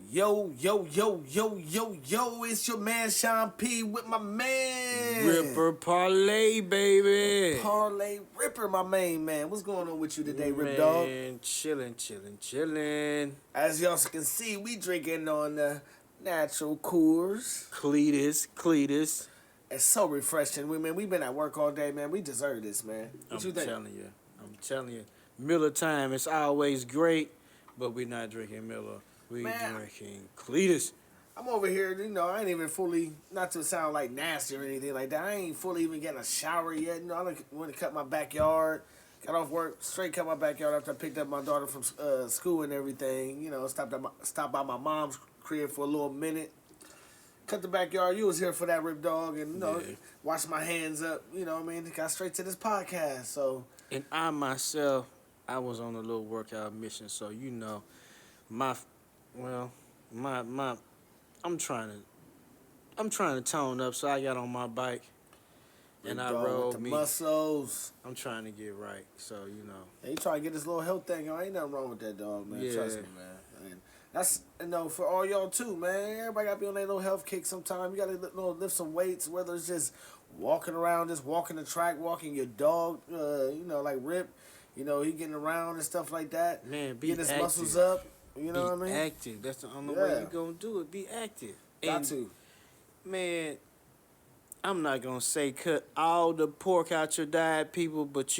Yo, yo, yo, yo, yo, yo, it's your man Shawn.P with my man Ripper Parlay, baby. Parlay Ripper, my main man. What's going on with you today, Rip Dog? Man, chillin'. As y'all can see, we drinking on the natural Coors. Cletus. It's so refreshing. We've been at work all day, man. We deserve this, man. What you think? I'm telling you. Miller time is always great, but we're not drinking Miller. We drinking Cletus. I'm over here, I ain't even fully, not to sound like nasty or anything like that, I ain't fully even getting a shower yet. I went to cut my backyard, got off work, straight cut my backyard after I picked up my daughter from school and everything. Stopped by my mom's crib for a little minute. Cut the backyard. You was here for that, Rip Dog, and, washed my hands up, got straight to this podcast, so. And I myself, I was on a little workout mission, so, I'm trying to tone up, so I got on my bike and I rode with the muscles. I'm trying to get right, so Yeah, you trying to get this little health thing on. Ain't nothing wrong with that, dog, man. Yeah. Trust me, man. And that's for all y'all too, man. Everybody gotta be on their little health kick sometime. You gotta lift some weights, whether it's just walking around, just walking the track, walking your dog, like Rip, he getting around and stuff like that. Man, be getting his active. muscles up. You know what I mean? Be active. That's the only way you gonna do it. Be active. Got to. Man, I'm not gonna say cut all the pork out your diet, people, but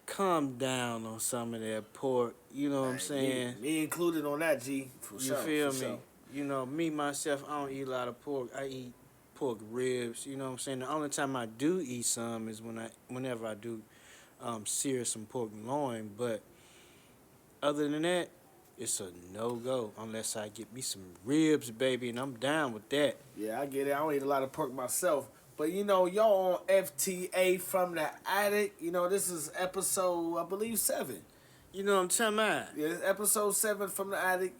calm down on some of that pork. You know what I'm saying? Me included on that, G. For you feel me? Sure. Me myself, I don't eat a lot of pork. I eat pork ribs. You know what I'm saying? The only time I do eat some is whenever I do sear some pork loin. But other than that, it's a no-go unless I get me some ribs, baby, and I'm down with that. Yeah, I get it. I don't eat a lot of pork myself. But, y'all on FTA from the Attic. This is episode, I believe, 7. You know what I'm talking about? Yeah, it's episode 7 from the Attic.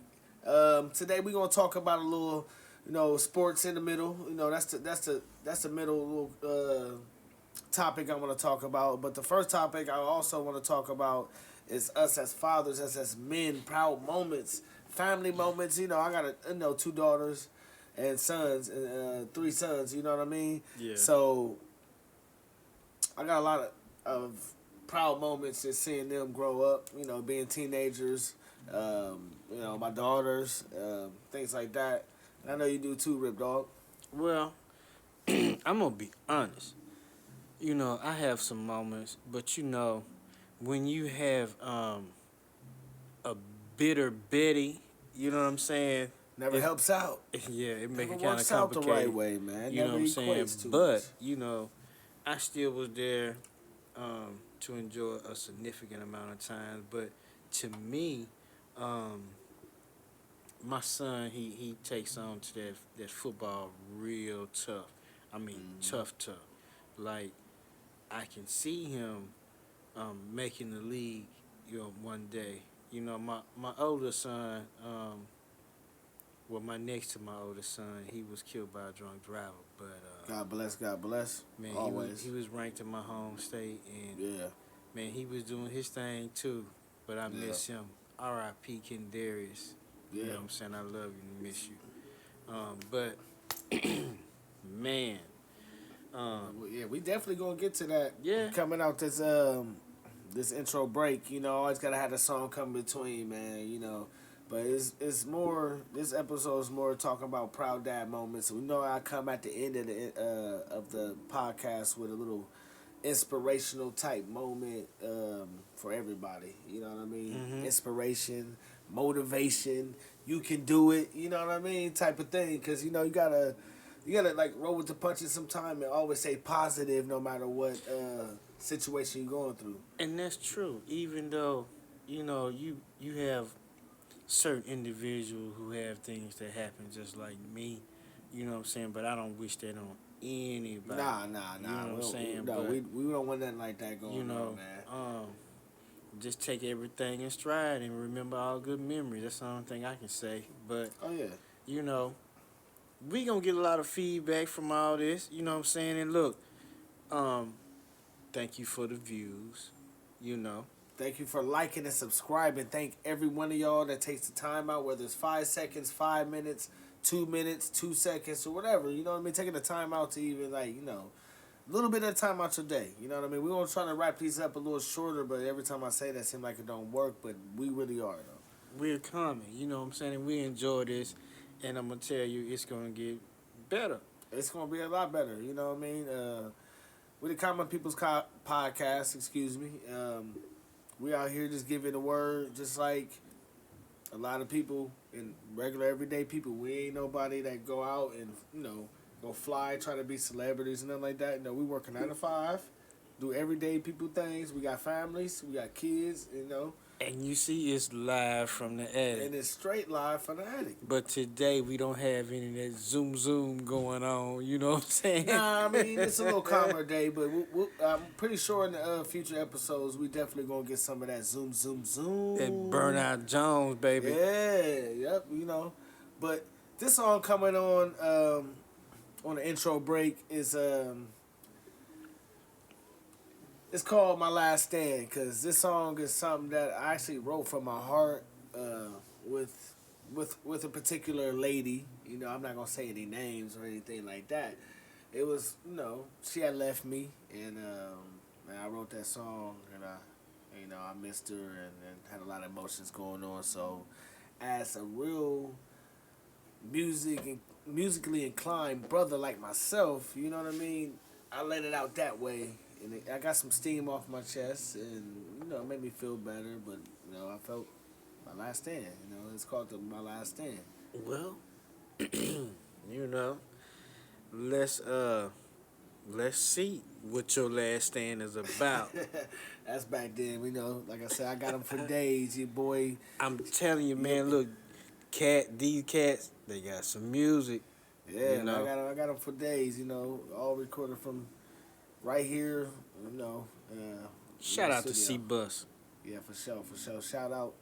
Today we're going to talk about a little, sports in the middle. That's the middle topic I want to talk about. But the first topic I also want to talk about is us as fathers, us as men, proud moments, family moments. I got 2 daughters and sons, and 3 sons. You know what I mean? Yeah. So I got a lot of proud moments just seeing them grow up. Being teenagers. My daughters, things like that. And I know you do too, Rip Dog. Well, I'm gonna be honest. I have some moments, but when you have a bitter Betty, you know what I'm saying? Never helps out. Yeah, it make it kind of works out the complicated. right way, man. You know what I'm saying? Too But much. I still was there to enjoy a significant amount of time. But to me, my son, he takes on to that football real tough. I mean, tough. Like, I can see him making the league, one day. My older son, my next to my oldest son, he was killed by a drunk driver. But God bless. man, always. he was ranked in my home state, and man, he was doing his thing too. But I miss him. R.I.P. Kendarius. You know what I'm saying? I love you and miss you. But man. We definitely gonna get to that. Yeah. Coming out this intro break, always gotta have the song come between, man. But it's more. This episode is more talking about proud dad moments. We know I come at the end of the podcast with a little inspirational type moment for everybody. You know what I mean? Mm-hmm. Inspiration, motivation. You can do it. You know what I mean? Type of thing. Because you gotta like roll with the punches sometime and always say positive no matter what situation you're going through. And that's true. Even though you have certain individuals who have things that happen just like me. You know what I'm saying? But I don't wish that on anybody. Nah. You know what I'm saying? No, but, we don't want nothing like that going on, man. Just take everything in stride and remember all good memories. That's the only thing I can say. But Oh yeah. We gonna get a lot of feedback from all this. You know what I'm saying? And look, thank you for the views. Thank you for liking and subscribing. Thank every one of y'all that takes the time out, whether it's 5 seconds, 5 minutes, 2 seconds, or whatever. You know what I mean? Taking the time out to even, like, a little bit of time out your day. You know what I mean? We're going to try to wrap these up a little shorter, but every time I say that, it seems like it don't work, but we really are, though. We're coming, you know what I'm saying? And we enjoy this, and I'm going to tell you, it's going to get better. It's going to be a lot better, you know what I mean? With the Common People's Podcast, excuse me, we out here just giving the word, just like a lot of people and regular everyday people. We ain't nobody that go out and, go fly, try to be celebrities and nothing like that. We work a 9 to 5, do everyday people things. We got families, we got kids, And you see, it's live from the attic. And it's straight live from the attic. But today, we don't have any of that zoom going on, you know what I'm saying? Nah, I mean, it's a little calmer day, but I'm pretty sure in the future episodes, we definitely going to get some of that zoom. That Burnout Jones, baby. Yeah, yep, But this song coming on the intro break is... It's called My Last Stand, because this song is something that I actually wrote from my heart with a particular lady. I'm not going to say any names or anything like that. It was, she had left me, and I wrote that song, and I missed her and had a lot of emotions going on. So as a real musically inclined brother like myself, you know what I mean, I let it out that way. And I got some steam off my chest, and it made me feel better. But I felt my last stand. It's called My Last Stand. Well, let's see what your last stand is about. That's back then. Like I said, I got them for days, your boy. I'm telling you, man. Look, these cats, they got some music. Yeah, I got them for days. All recorded from right here, Shout out to C-Bus. Yeah, for sure. Shout out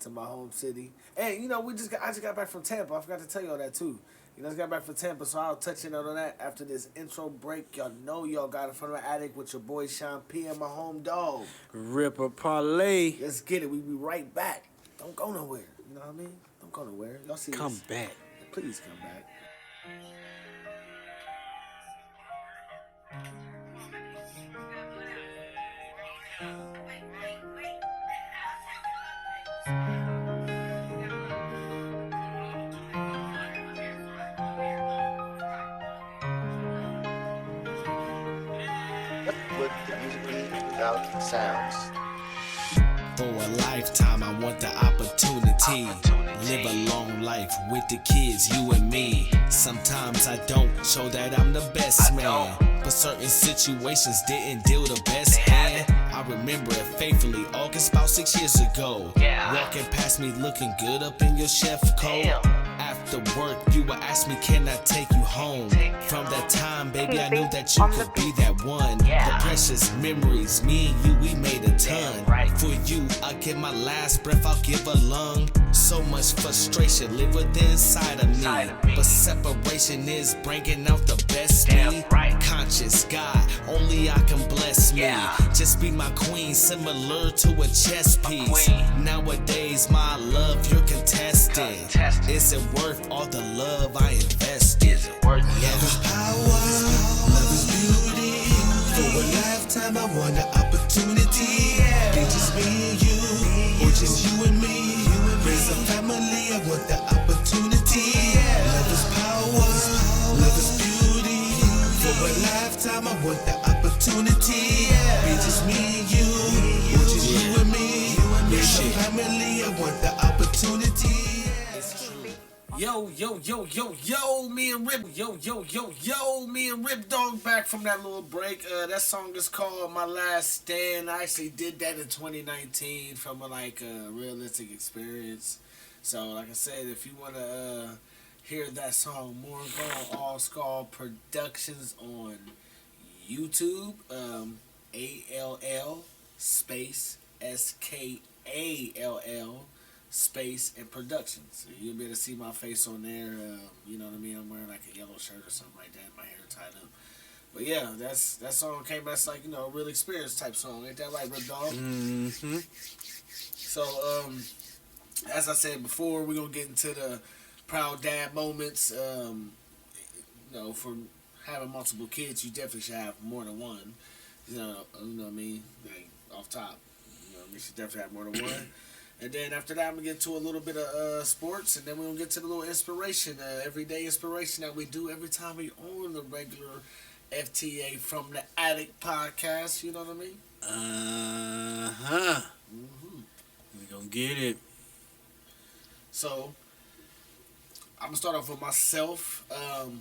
to my home city. And, I just got back from Tampa. I forgot to tell y'all that, too. I just got back from Tampa, so I'll touch in on that after this intro break. Y'all know y'all got in front of the attic with your boy Shawn.P and my home dog. Ripper Parle. Let's get it. We be right back. Don't go nowhere. You know what I mean? Don't go nowhere. Y'all see Come back. Please come back. What would the music be without sounds? For a lifetime, I want the opportunity. Live a long life with the kids, you and me. Sometimes I don't show that I'm the best man, but certain situations didn't deal the best hand. I remember it faithfully, August about 6 years ago. Walking past me looking good up in your chef coat. After work, you would ask me, can I take you home? From that time, baby, I knew that you could be that one. The precious memories, me and you, we made a ton. For you, I give my last breath, I'll give a lung. So much frustration live within inside of me, but separation is bringing out the best me. Conscious God, only I can bless me. Just be my queen, similar to a chess piece. Nowadays, my love, you're contested. Is it worth all the love I invested? Love is power, love is beauty. For a lifetime, I want an opportunity. Be just me and you, or just you and me. Raise a family, I want the opportunity. Love is power, love is beauty. For a lifetime, I want the opportunity. Be just me and you, or just you and me. Raise a family, I want the opportunity. Yo, me and Rip Dog back from that little break. That song is called My Last Stand. I actually did that in 2019 from a realistic experience. So like I said, if you want to hear that song more, go on All Skull Productions on YouTube. ALL space SKALL space and productions. So you'll be able to see my face on there. You know what I mean? I'm wearing like a yellow shirt or something like that. My hair tied up. But yeah, that song came as like, a real experience type song. Ain't that right, Rip Dog? Mm-hmm. So, as I said before, we're gonna get into the proud dad moments. For having multiple kids, you definitely should have more than one. You know what I mean? Like off top, you should definitely have more than one. And then after that, I'm gonna get to a little bit of sports, and then we're gonna get to the little inspiration, everyday inspiration that we do every time we on the regular FTA from the Attic podcast. You know what I mean? Uh-huh. Mm-hmm. We gonna get it. So I'm gonna start off with myself.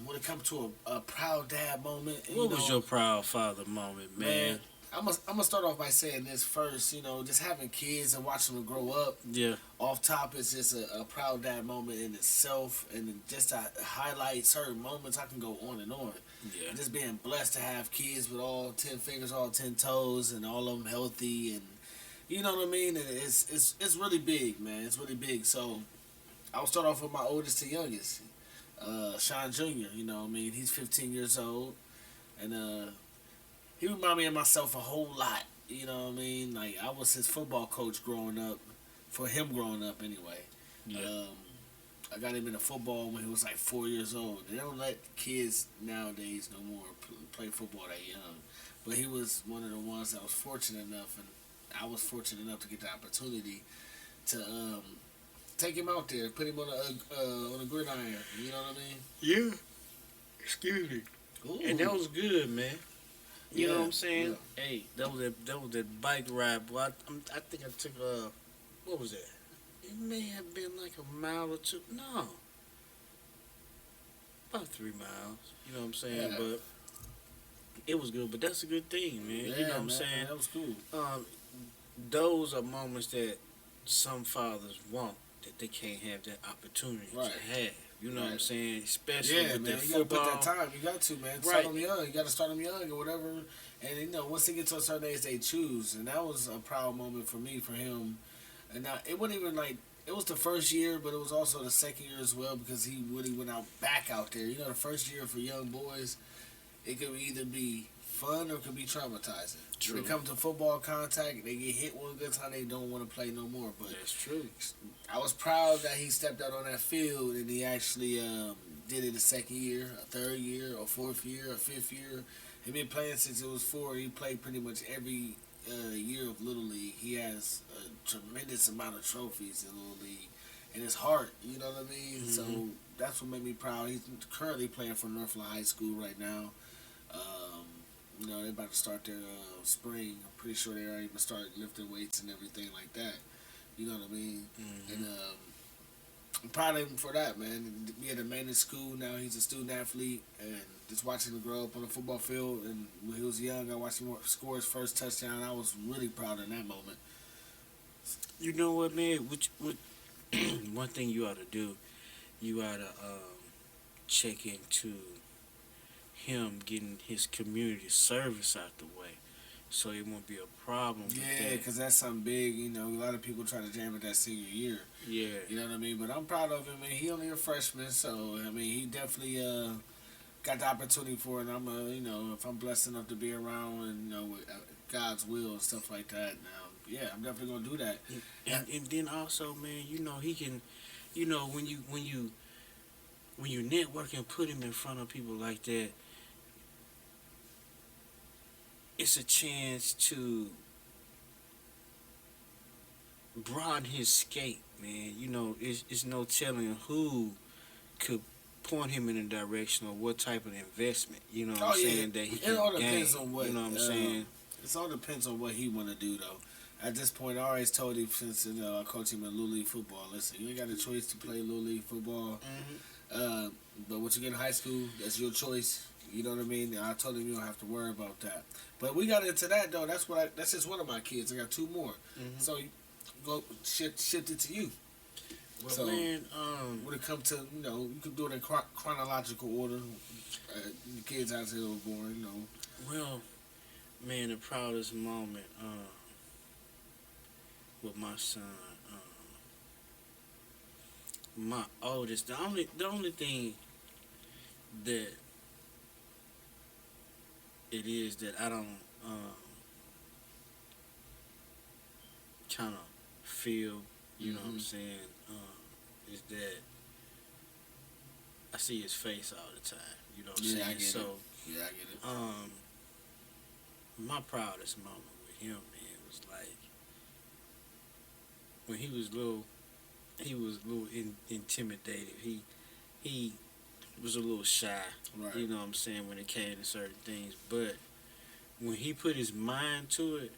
When it comes to a proud dad moment, What was your proud father moment, man? I'm gonna start off by saying this first. Just having kids and watching them grow up. Yeah. Off top is just a proud dad moment in itself, and just to highlight certain moments, I can go on and on. Yeah. Just being blessed to have kids with all 10 fingers, all 10 toes, and all of them healthy, and you know what I mean. And it's really big, man. It's really big. So I'll start off with my oldest to youngest, Shawn Jr. You know what I mean? He's 15 years old, and he reminded me of myself a whole lot. You know what I mean? Like, I was his football coach growing up, for him growing up anyway. Yeah. I got him into football when he was like 4 years old. They don't let kids nowadays no more play football that young. But he was one of the ones that was fortunate enough, and I was fortunate enough to get the opportunity to take him out there, put him on a gridiron. You know what I mean? Yeah. Excuse me. Ooh. And that was good, man. You know what I'm saying? Yeah. Hey, that was that bike ride, boy. I think I took what was that? It may have been like a mile or two. No, about 3 miles. You know what I'm saying? Yeah. But it was good. But that's a good thing, man. Yeah, you know what I'm man, saying? That was cool. Those are moments that some fathers want that they can't have that opportunity Right. to have. You know what I'm Right. saying? Especially Yeah, with man. that You gotta football. put that time. You got to, man. Right. Start them young. You gotta start them young or whatever. And once they get to a certain age, they choose. And that was a proud moment for me, for him. And it wasn't even like, it was the first year, but it was also the second year as well, because he really went back out there. The first year for young boys, it could either be fun or it could be traumatizing. True. When it comes to football contact, they get hit one good time, they don't want to play no more. But That's true. I was proud that he stepped out on that field and he actually did it the second year, a third year, a fourth year, a fifth year. He's been playing since it was 4. He played pretty much every year of Little League. He has a tremendous amount of trophies in Little League in his heart. You know what I mean? Mm-hmm. So that's what made me proud. He's currently playing for Northland High School right now. They're about to start their spring. I'm pretty sure they're already going to start lifting weights and everything like that. You know what I mean? Mm-hmm. And I'm proud of him for that, man. Be at a managed school now. He's a student athlete, and just watching him grow up on the football field. And when he was young, I watched him score his first touchdown. I was really proud in that moment. You know what, man? One thing you ought to do, you ought to check into him getting his community service out the way, so it won't be a problem. Yeah, because that's something big. A lot of people try to jam it that senior year. Yeah. You know what I mean? But I'm proud of him, man. He only a freshman, so I mean, he definitely got the opportunity for it. And I'm if I'm blessed enough to be around and with God's will and stuff like that. Now, yeah, I'm definitely gonna do that. And then also, man, he can, when you network and put him in front of people like that, it's a chance to broaden his scape, man. It's no telling who could point him in a direction or what type of investment, what I'm saying, that he can It all gain. depends on what, you know what I'm saying? It all depends on what he want to do, though. At this point, I always told him since I coach him in Little League football, listen, you ain't got a choice to play Little League football. Mm-hmm. But once you get in high school, that's your choice. You know what I mean? I told him you don't have to worry about that. But we got into that, though. That's just one of my kids. I got 2 more. Mm-hmm. So go shift it to you. Well, So, man, when it comes to, you can do it in chronological order. The kids out here were born, well, man, the proudest moment with my son, my oldest. The only thing that it is that I don't kind of feel, you know what I'm saying, is that I see his face all the time. You know what I'm saying? I get So, it. Yeah, I get it. My proudest moment with him, man, was like when he was little. He was a little intimidated. He was a little shy. Right. You know what I'm saying, when it came to certain things. But when he put his mind to it,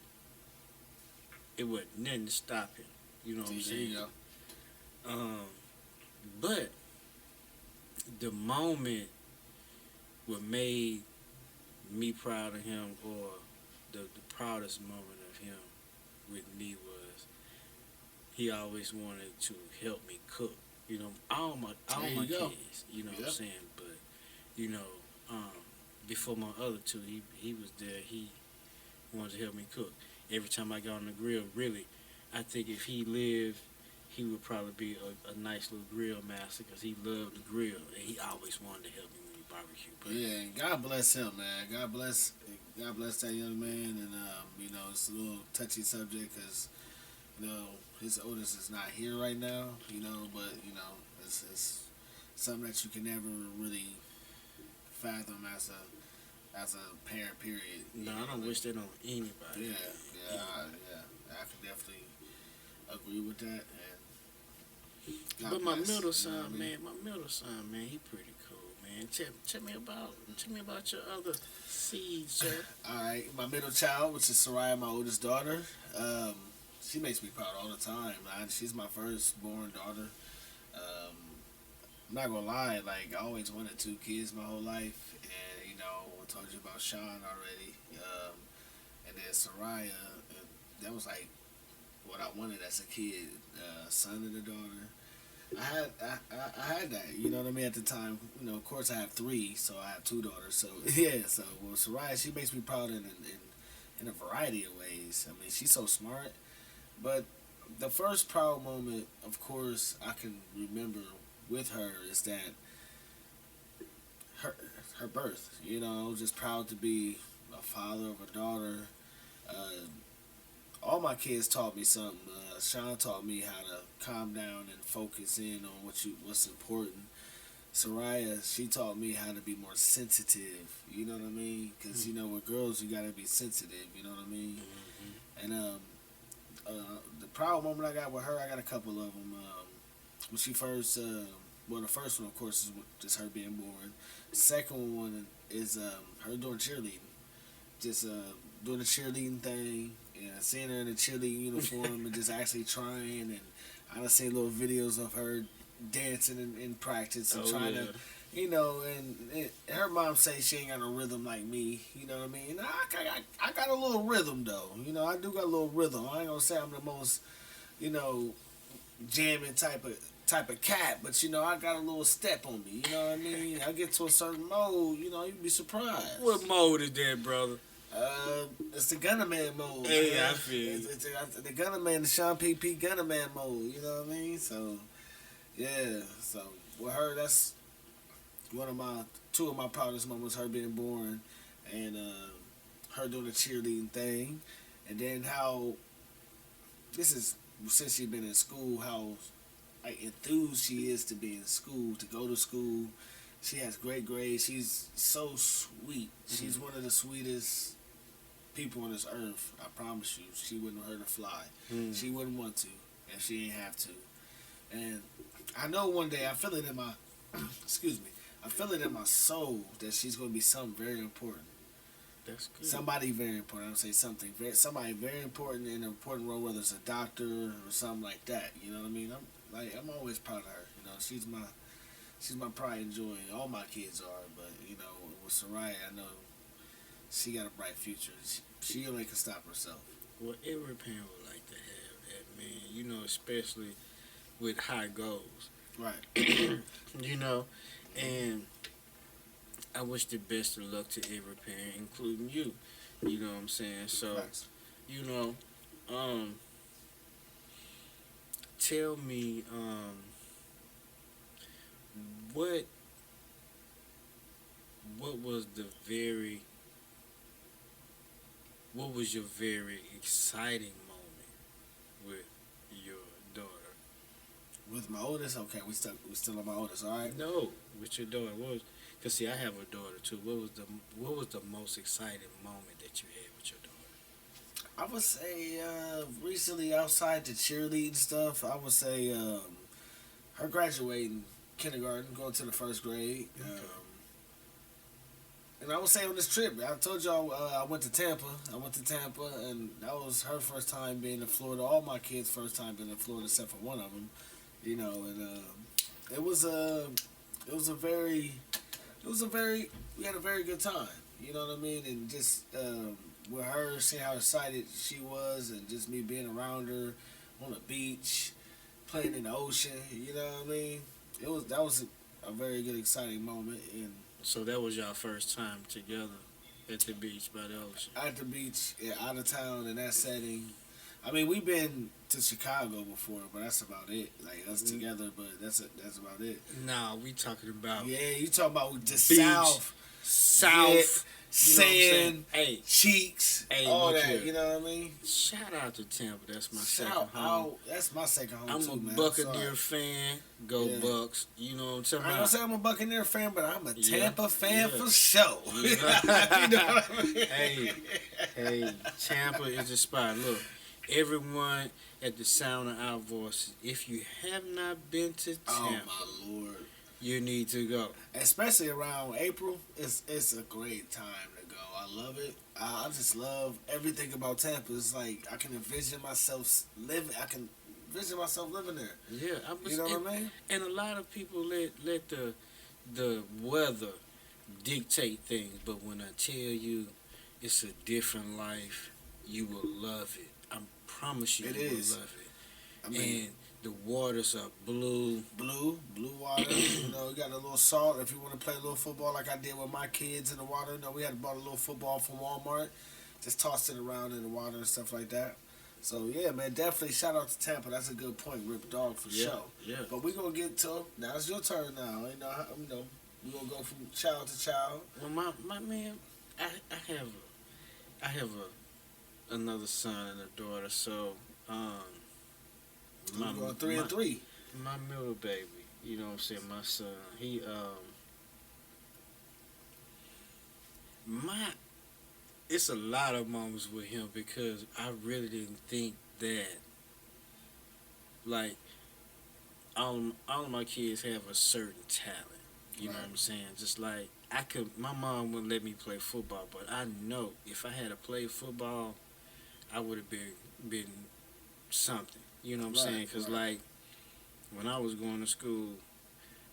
it wasn't nothing to stop him. You know what I'm There you saying? go. But the moment what made me proud of him, or the proudest moment of him with me, was he always wanted to help me cook. You know, all my There you go. kids. You know what Yep. I'm saying? But you know, before my other two, he was there. He wanted to help me cook. Every time I got on the grill, really, I think if he lived, he would probably be a nice little grill master, because he loved the grill and he always wanted to help me when we barbecue. But Yeah, and God bless him, man. God bless that young man. And you know, it's a little touchy subject because you know his oldest is not here right now. You know, but you know it's something that you can never really fathom as a parent. Period. no, I don't wish that on anybody. Yeah, I can definitely agree with that. And God But my bless, middle you know son, what I mean? man, he pretty cool, man. Tell me about your other seeds, sir. All right, my middle child, which is Soraya, my oldest daughter. She makes me proud all the time. She's my firstborn daughter. I'm not gonna lie, like I always wanted 2 kids my whole life, and you know I told you about Shawn already, and then Soraya. That was like what I wanted as a kid, son and a daughter. I had that, you know what I mean, at the time. You know, of course I have 3, so I have 2 daughters. So yeah, so well, Soraya, she makes me proud in a variety of ways. I mean, she's so smart. But the first proud moment, of course, I can remember with her is that her birth. You know, I was just proud to be a father of a daughter. All my kids taught me something. Shawn taught me how to calm down and focus in on what's important. Soraya, she taught me how to be more sensitive. You know what I mean? Because you know, with girls, you gotta be sensitive. You know what I mean? And the proud moment I got with her, I got a couple of them. When she first, well, the first one, of course, is just her being born. The second one is her doing cheerleading. Just doing the cheerleading thing, and seeing her in a cheerleading uniform and just actually trying. And I done seen little videos of her dancing in practice and trying to, you know, and her mom say she ain't got no rhythm like me, you know what I mean? I got a little rhythm though, you know, I do got a little rhythm. I ain't gonna say I'm the most, you know, jamming type of cat, but you know, I got a little step on me, you know what I mean? I get to a certain mode, you know, you'd be surprised. What mode is that, brother? It's the Gunner Man mode. Hey, man. I feel It's the Gunner Man, the Shawn.P Gunner Man mode, you know what I mean? So, yeah, so with her, that's two of my proudest moments, her being born and her doing the cheerleading thing. And then how, this is since she's been in school, how like enthused she is to be in school, to go to school. She has great grades. She's so sweet. She's one of the sweetest people on this earth. I promise you. She wouldn't hurt her fly. She wouldn't want to if she ain't have to. And I know one day, I feel it in my, excuse me, I feel it in my soul that she's going to be something very important. That's good. Somebody very important. I would say somebody very important in an important role, whether it's a doctor or something like that. You know what I mean? I'm always proud of her. You know, she's my pride and joy. All my kids are, but you know, with Soraya, I know she got a bright future. She only can stop herself. Well, every parent would like to have that, man. You know, especially with high goals. Right. You know, and I wish the best of luck to every parent, including you. You know what I'm saying? So, Thanks. you know, tell me, what was the very What was your very exciting moment with your daughter? With my oldest, okay, we still on my oldest, all right. No, with your daughter. What was? Cause see, I have a daughter too. What was the most exciting moment that you had with your daughter? I would say recently outside the cheerleading stuff, I would say her graduating kindergarten, going to the first grade. Okay. And I would say on this trip, I told y'all I went to Tampa. And that was her first time being in Florida. All my kids' first time being in Florida, except for one of them. You know, and it was a very we had a very good time. You know what I mean? And just with her, seeing how excited she was, and just me being around her on the beach, playing in the ocean. You know what I mean? That was a very good, exciting moment. And So that was your first time together at the beach by the ocean. at the beach, yeah, out of town in that setting. I mean, we've been to Chicago before, but that's about it. Like us together, but that's about it. Nah, we talking about Yeah, you talking about the Beach, South, South, yeah, you know what I'm sand, saying? Hey, cheeks, Hey, all look that. here. You know what I mean? shout out to Tampa. That's my Shout second home. out. That's my second home I'm too, a man. Buccaneer fan. Go Yeah. Bucks. You know what I'm talking I ain't gonna about? say I'm a Buccaneer fan, but I'm a Yeah, Tampa fan yeah. for sure. You You know? know what I mean? Hey, Tampa is the spot. Look, everyone at the sound of our voices, if you have not been to Oh Tampa, my lord! you need to go. Especially around April, it's a great time to go. I love it. I just love everything about Tampa. It's like I can envision myself living. I can envision myself living there. Yeah, You know what I mean? And a lot of people let the weather dictate things, but when I tell you it's a different life, you will love it. I promise you, It you is. will love it. I mean, And the waters are blue. blue water. You know, you got a little salt if you want to play a little football, like I did with my kids in the water. You know, we had bought a little football from Walmart, just tossed it around in the water and stuff like that. So yeah, man, definitely shout out to Tampa. That's a good point, Rip Dog, for Yeah, sure. yeah. But we gonna get to now. It's your turn now. You know, we gonna go from child to child. Well, my man, I have another son and a daughter. So We going 3 and 3. my middle baby, you know what I'm saying, my son, he it's a lot of moments with him because I really didn't think that, like, all of my kids have a certain talent. You know Right. what I'm saying? Just like my mom wouldn't let me play football, but I know if I had to play football, I would have been something. You know what I'm Right, saying? Because right. like when I was going to school,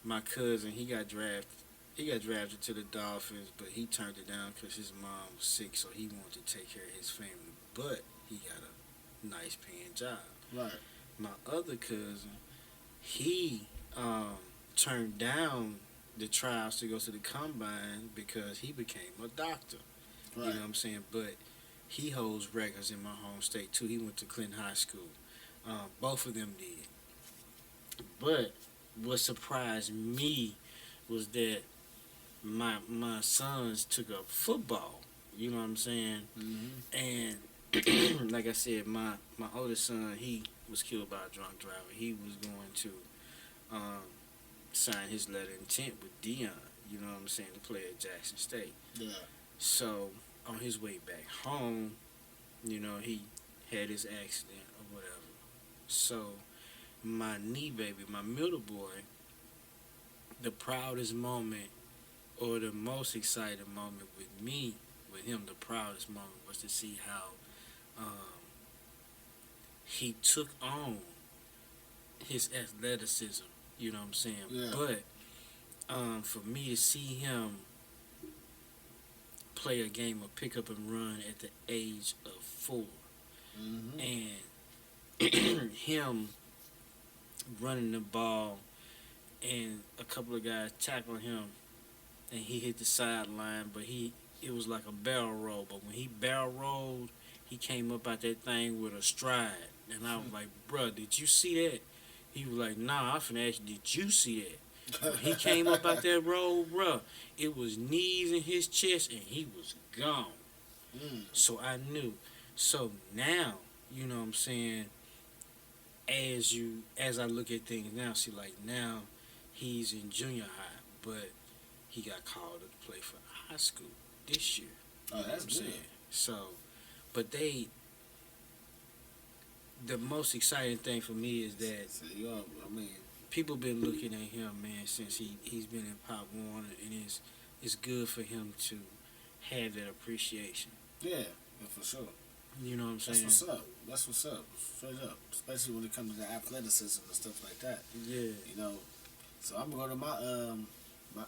my cousin he got drafted to the Dolphins, but he turned it down because his mom was sick, so he wanted to take care of his family. But he got a nice paying job. Right. My other cousin, he turned down the trials to go to the combine because he became a doctor. Right. You know what I'm saying? But he holds records in my home state too. He went to Clinton High School. Both of them did. But what surprised me was that my sons took up football. You know what I'm saying? Mm-hmm. And like I said, my oldest son, he was killed by a drunk driver. He was going to sign his letter of intent with Dion. You know what I'm saying? To play at Jackson State. Yeah. So on his way back home, you know, he had his accident or whatever. So my knee baby, my middle boy, the proudest moment or the most exciting moment with me, with him, the proudest moment was to see how he took on his athleticism. You know what I'm saying? Yeah. But for me to see him play a game of pick up and run at the age of 4, Mm-hmm. and him running the ball and a couple of guys tackled him and he hit the sideline, but it was like a barrel roll. But when he barrel rolled, he came up out that thing with a stride. And I was like, bruh, did you see that? He was like, nah, I finna ask you, did you see that? When he came up out that roll, bruh, it was knees in his chest and he was gone. So I knew. So now, you know what I'm saying, as I look at things now, see, like, now he's in junior high, but he got called to play for high school this year. Oh, You know that's what I'm good. saying? So, but the most exciting thing for me is that So I mean, people been looking at him, man, since he's been in Pop Warner, and it's good for him to have that appreciation. yeah, for sure. You know what I'm saying? That's what's up. That's what's up. Straight up. Especially when it comes to athleticism and stuff like that. Yeah. You know. So I'm gonna go to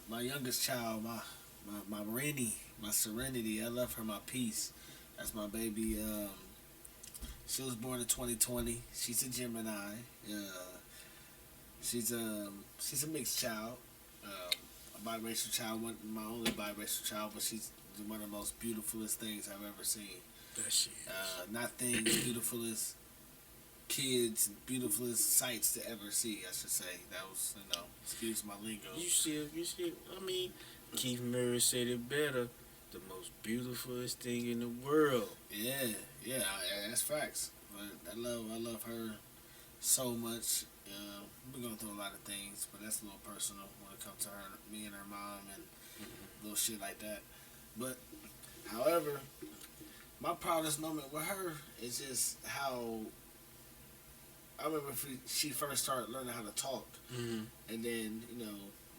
my youngest child, my Rennie, my Serenity. I love her, my peace. That's my baby. She was born in 2020. She's a Gemini. She's a mixed child. A biracial child. My only biracial child, but she's one of the most beautifulest things I've ever seen. That shit. Not things, beautiful as kids, beautiful as sights to ever see, I should say. That was, excuse my lingo. You see, I mean, Keith Murray said it better. The most beautifulest thing in the world. Yeah, that's facts. But I love her so much. We're going through a lot of things, but that's a little personal when it comes to her, me and her mom, and little shit like that. But, however, my proudest moment with her is just how I remember she first started learning how to talk, and then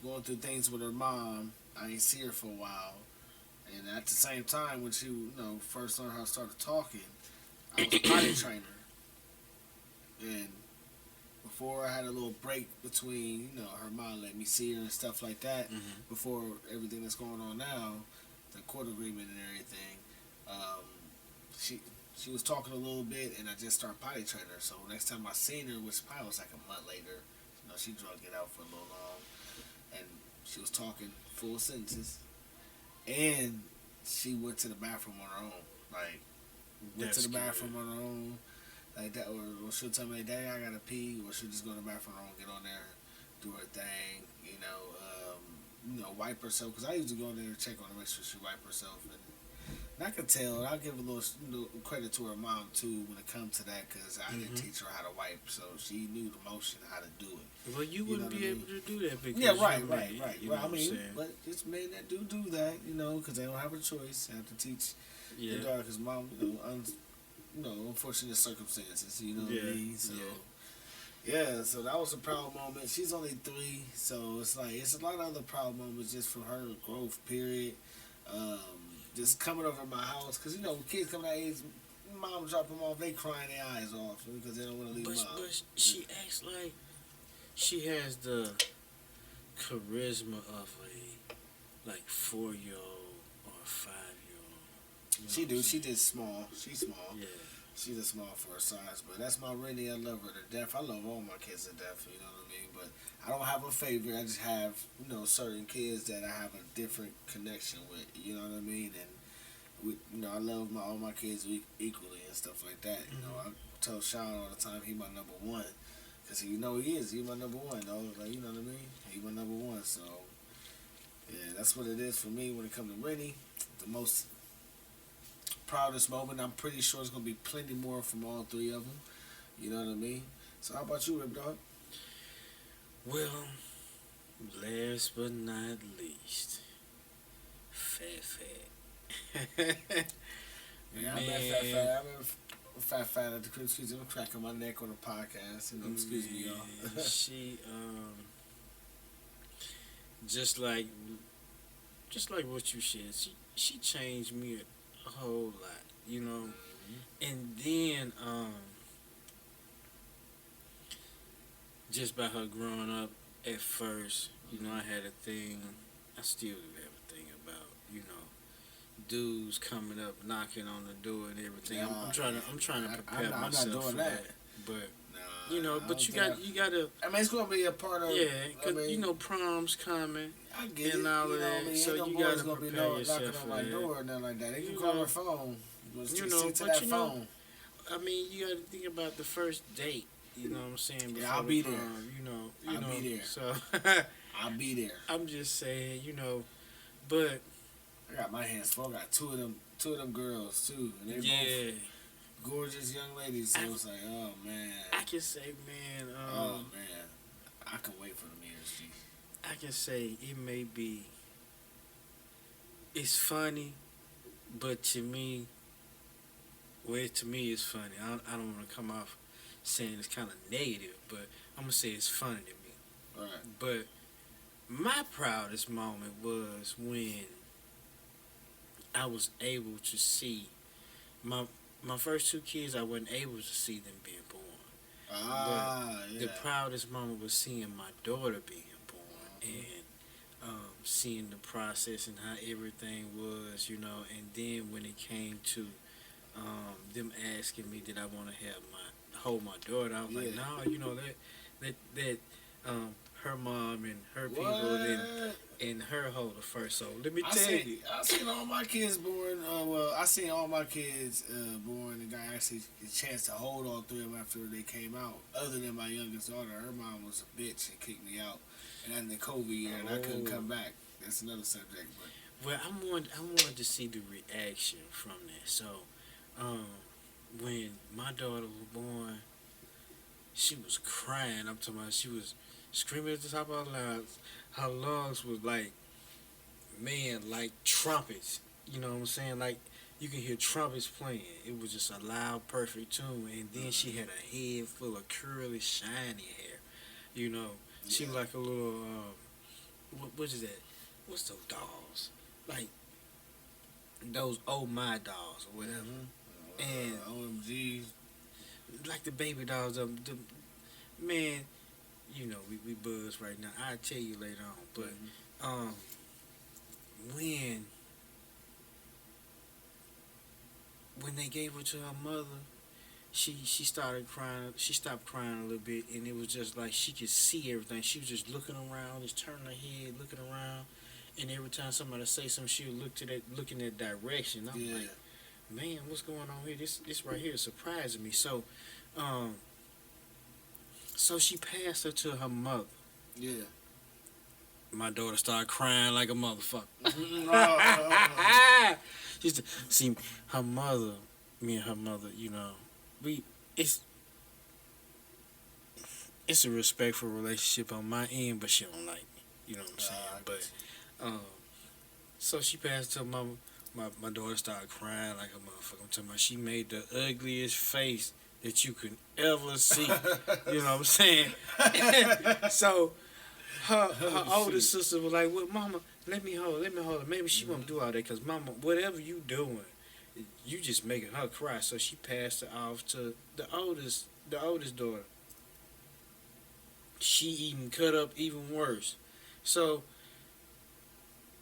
going through things with her mom. I ain't see her for a while, and at the same time when she first learned how to start talking, I was a potty trainer, and before I had a little break between her mom let me see her and stuff like that. Before everything that's going on now, the court agreement and everything. She was talking a little bit, and I just started potty training her. So next time I seen her, which probably was like a month later, she drug it out for a little long, and she was talking full sentences, and she went to the bathroom on her own. Like, went to the bathroom on her own, like that, or she'll tell me, "Dad, I gotta pee," or she'll just go to the bathroom on her own, get on there, do her thing, wipe herself. Because I used to go in there and check on her, make sure she wipe herself, and I could tell. I'll give a little credit to her mom too when it comes to that, because I didn't teach her how to wipe, so she knew the motion, how to do it. Well, you wouldn't be able to do that because right. I mean, but it's men that do that, because they don't have a choice. They have to teach their daughter, because mom, unfortunate circumstances. You know what I mean? So. Yeah, so that was a proud moment. She's only 3, so it's a lot of other proud moments just from her growth period. Just coming over to my house, because kids coming that age, mom drop them off, they crying their eyes off because they don't want to leave mom. But she acts like she has the charisma of a 4-year-old or a 5-year-old. She do. She just small. She's small. Yeah. She's a small for her size, but that's my Rennie. I love her to death. I love all my kids to death, you know what I mean? But I don't have a favorite. I just have, certain kids that I have a different connection with, you know what I mean? And, I love all my kids equally and stuff like that. I tell Shawn all the time he my number one, because he is. He my number one, though. Like, you know what I mean? He my number one, so, yeah, that's what it is for me when it comes to Rennie. The most proudest moment. I'm pretty sure it's gonna be plenty more from all 3 of them. You know what I mean? So how about you, Rip Dog? Well, last but not least, Fat. Yeah, I met Fat at the crib. Excuse me, I'm cracking my neck on the podcast. Excuse me, y'all. She just like what you said. She changed me a whole lot, and then just by her growing up at first, I had a thing. I still do have a thing about dudes coming up, knocking on the door and everything. I'm trying to prepare myself for that. But but you gotta. I mean, it's gonna be a part of. Yeah, because prom's coming. I get and it. all of that. So you gotta prepare yourself knocking for on my that. door or nothing like that. They can call her phone. Phone. I mean, you gotta think about the first date. You know what I'm saying? Yeah, I'll be there. I'll be there. So I'll be there. I'm just saying, but I got my hands full. I got two of them girls too, and they Yeah. both gorgeous young ladies. So it's like, oh man. I can say, man. Oh man, I can wait for them years, G. I can say it may be. It's funny, but to me, to me it's funny. I don't want to come off saying it's kind of negative, but I'm gonna say it's funny to me. All right. But my proudest moment was when I was able to see my first two kids. I wasn't able to see them being born. Yeah. The proudest moment was seeing my daughter being born and seeing the process and how everything was, you know. And then when it came to them asking me did I want to hold my daughter, I was like, no, you know that her mom and her people and her hold her first. So let me tell you, I seen all my kids born. I seen all my kids born and got actually a chance to hold all three of them after they came out. Other than my youngest daughter, her mom was a bitch and kicked me out. And then the COVID year, and I couldn't come back. That's another subject. But I wanted to see the reaction from that. So when my daughter was born, she was crying. I'm talking about she was screaming at the top of her lungs. Her lungs was like, man, like trumpets. You know what I'm saying? Like you can hear trumpets playing. It was just a loud, perfect tune. And then she had a head full of curly, shiny hair. You know, she was like a little, what is that? What's those dolls? Like those Oh My dolls or whatever. And OMG. Like the baby dolls, the man, you know, we buzz right now. I'll tell you later on. But when they gave her to her mother, she started crying. She stopped crying a little bit, and it was just like she could see everything. She was just looking around, just turning her head, looking around, and every time somebody say something, she would look in that direction. I'm like, man, what's going on here? This right here is surprising me. So, so she passed her to her mother. Yeah. My daughter started crying like a motherfucker. She used to see her mother, me and her mother, you know, it's a respectful relationship on my end, but she don't like me. You know what I'm saying? But so she passed to her mama. My daughter started crying like a motherfucker. I'm talking about she made the ugliest face that you could ever see. You know what I'm saying? So her older sister was like, well, mama, let me hold her. Maybe she won't do all that because, mama, whatever you doing, you just making her cry. So she passed her off to the oldest daughter. She even cut up even worse. So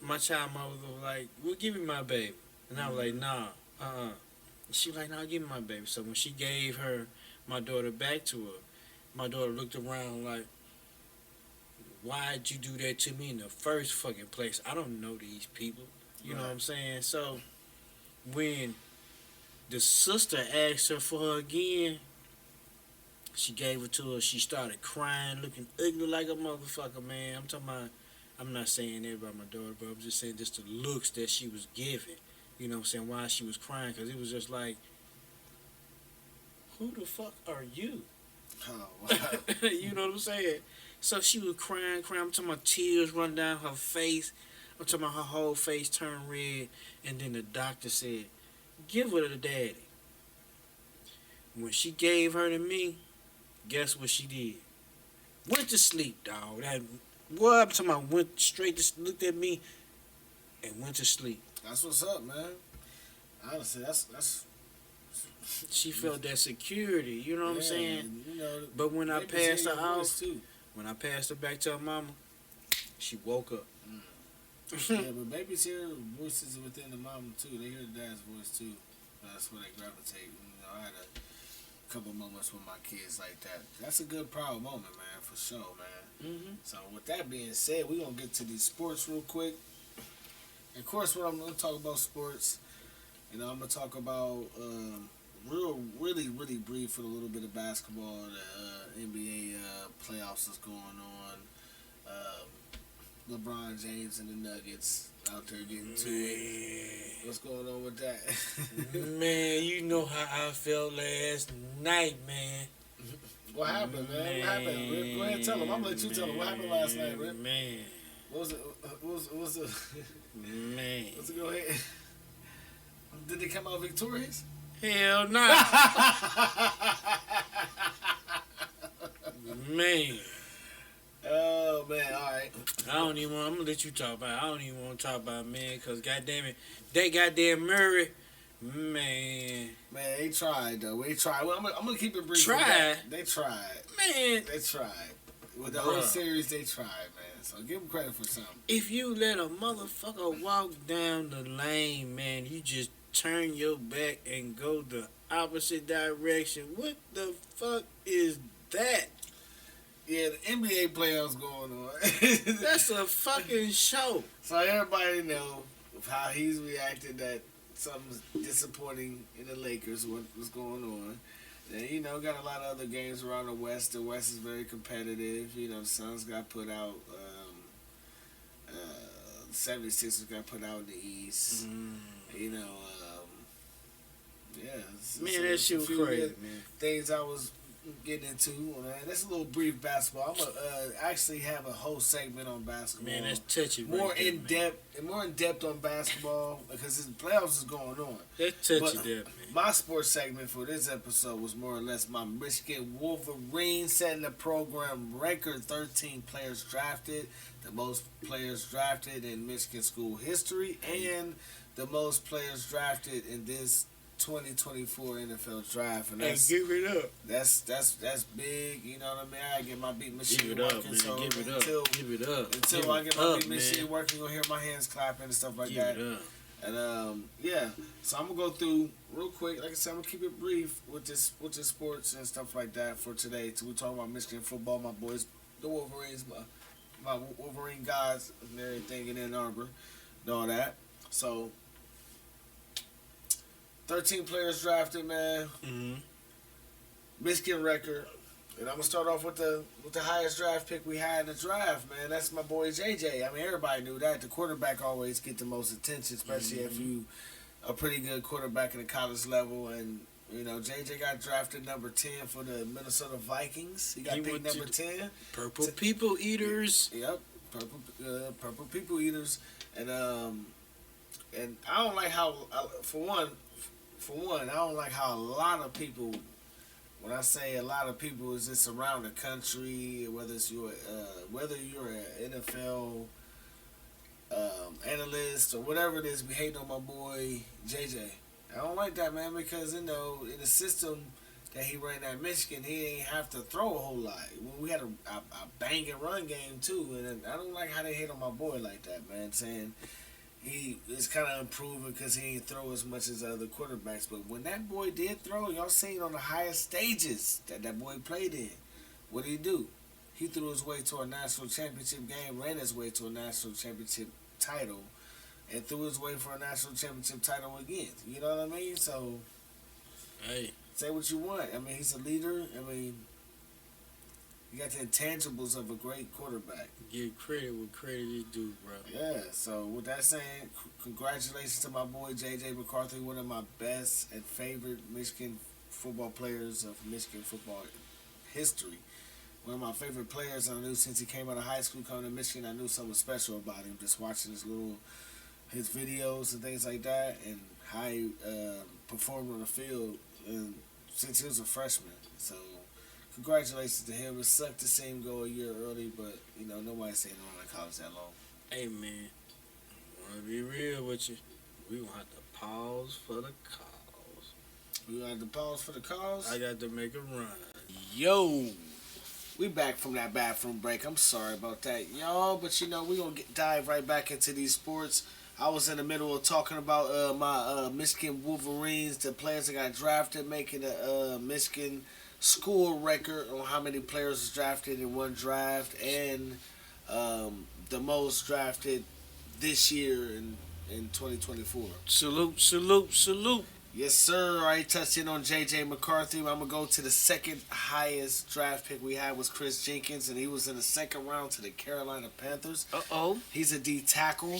my child mother was like, well, give me my baby. And I was like, nah, She was like, nah, give me my baby. So when she gave my daughter back to her, my daughter looked around like, why'd you do that to me in the first fucking place? I don't know these people. You know what I'm saying? So when the sister asked her for her again, she gave it to her. She started crying, looking ugly like a motherfucker, man. I'm talking about, I'm not saying that about my daughter, but I'm just saying just the looks that she was giving. You know what I'm saying? Why she was crying. Because it was just like, who the fuck are you? Oh, wow. You know what I'm saying? So she was crying. I'm talking about tears run down her face. I'm talking about her whole face turned red. And then the doctor said, give her to daddy. When she gave her to me, guess what she did? Went to sleep, dog. What I'm talking about, went straight to looked at me and went to sleep. That's what's up, man. Honestly, that's she felt that security, you know what I'm saying? You know, but when I passed her off, when I passed her back to her mama, she woke up. Yeah, but babies hear voices within the mama too. They hear the dad's voice too. That's where they gravitate. You know, I had a couple moments with my kids like that. That's a good, proud moment, man, for sure, man. Mm-hmm. So with that being said, we're gonna get to these sports real quick. And of course, what I'm gonna talk about sports. You know, I'm gonna talk about really brief with a little bit of basketball. The NBA playoffs is going on. LeBron James and the Nuggets out there getting to it. What's going on with that? Man, you know how I felt last night, man. What happened, man? What happened, Rip? Go ahead and tell him. I'm gonna let you tell him. What happened last night, Rip? Man. What was it? What was the? Man. What's it? Go ahead. Did they come out victorious? Hell no. Man. Oh man, all right. I'm gonna let you talk about it. I don't even want to talk about it, man, because goddamn it, that goddamn Murray, man. Man, they tried though. They tried. Well, I'm gonna keep it brief. Tried? They tried. Man. They tried. With the whole series, they tried, man. So give them credit for something. If you let a motherfucker walk down the lane, man, you just turn your back and go the opposite direction. What the fuck is that? Yeah, the NBA playoffs going on. That's a fucking show. So everybody know how he's reacted that something's disappointing in the Lakers, what's going on. And, you know, got a lot of other games around the West. The West is very competitive. You know, the Suns got put out. The 76ers got put out in the East. You know, yeah. Man, that shit was crazy, man. Things I was getting into. That's a little brief basketball. I'm gonna actually have a whole segment on basketball. Man, that's touchy. More in depth on basketball because the playoffs is going on. That's touchy there, man. My sports segment for this episode was more or less my Michigan Wolverines setting the program record 13 players drafted, the most players drafted in Michigan school history, and the most players drafted in this 2024 NFL draft, and that's give it up. That's big. You know what I mean? I get my beat machine Give it working. up, man. So Give it until, up. Give it up. Until give I get my beat man. machine working, you'll hear my hands clapping and stuff like give that. It up. And yeah, so I'm gonna go through real quick. Like I said, I'm gonna keep it brief with this sports and stuff like that for today. So we talking about Michigan football, my boys, the Wolverines, my Wolverine guys and everything in Ann Arbor, and all that. So 13 players drafted, man. Mm-hmm. Michigan record. And I'm gonna start off with the highest draft pick we had in the draft, man. That's my boy JJ. I mean, everybody knew that. The quarterback always get the most attention, especially if you a pretty good quarterback at the college level. And you know, JJ got drafted number 10 for the Minnesota Vikings. He got picked number 10. Purple People Eaters. Yep, purple people eaters. And I don't like how for one, I don't like how a lot of people. When I say a lot of people, is just around the country, whether you're an NFL analyst or whatever it is, we hate on my boy JJ. I don't like that, man, because in the system that he ran at Michigan, he ain't have to throw a whole lot. We had a banging run game too, and I don't like how they hate on my boy like that, man. Saying he is kind of improving because he ain't throw as much as other quarterbacks. But when that boy did throw, y'all seen on the highest stages that boy played in, what did he do? He threw his way to a national championship game, ran his way to a national championship title, and threw his way for a national championship title again. You know what I mean? So, hey, say what you want. I mean, he's a leader. I mean, you got the intangibles of a great quarterback. Give credit where credit is due, bro. Yeah, so with that saying, congratulations to my boy J.J. McCarthy, one of my best and favorite Michigan football players of Michigan football history. One of my favorite players I knew since he came out of high school coming to Michigan. I knew something special about him just watching his videos and things like that, and how he performed on the field and since he was a freshman. So congratulations to him. It sucked to see him go a year early, but, you know, nobody's staying around in college that long. Hey, man, I want to be real with you. We going to have to pause for the cause. We got to pause for the cause? I got to make a run. Yo! We back from that bathroom break. I'm sorry about that, y'all. But, you know, we going to dive right back into these sports. I was in the middle of talking about my Michigan Wolverines, the players that got drafted, making a Michigan school record on how many players was drafted in one draft, and the most drafted this year in 2024. Salute, salute, salute. Yes, sir. I touched in on J.J. McCarthy. I'm going to go to the second highest draft pick we had was Chris Jenkins, and he was in the second round to the Carolina Panthers. Uh-oh. He's a D tackle.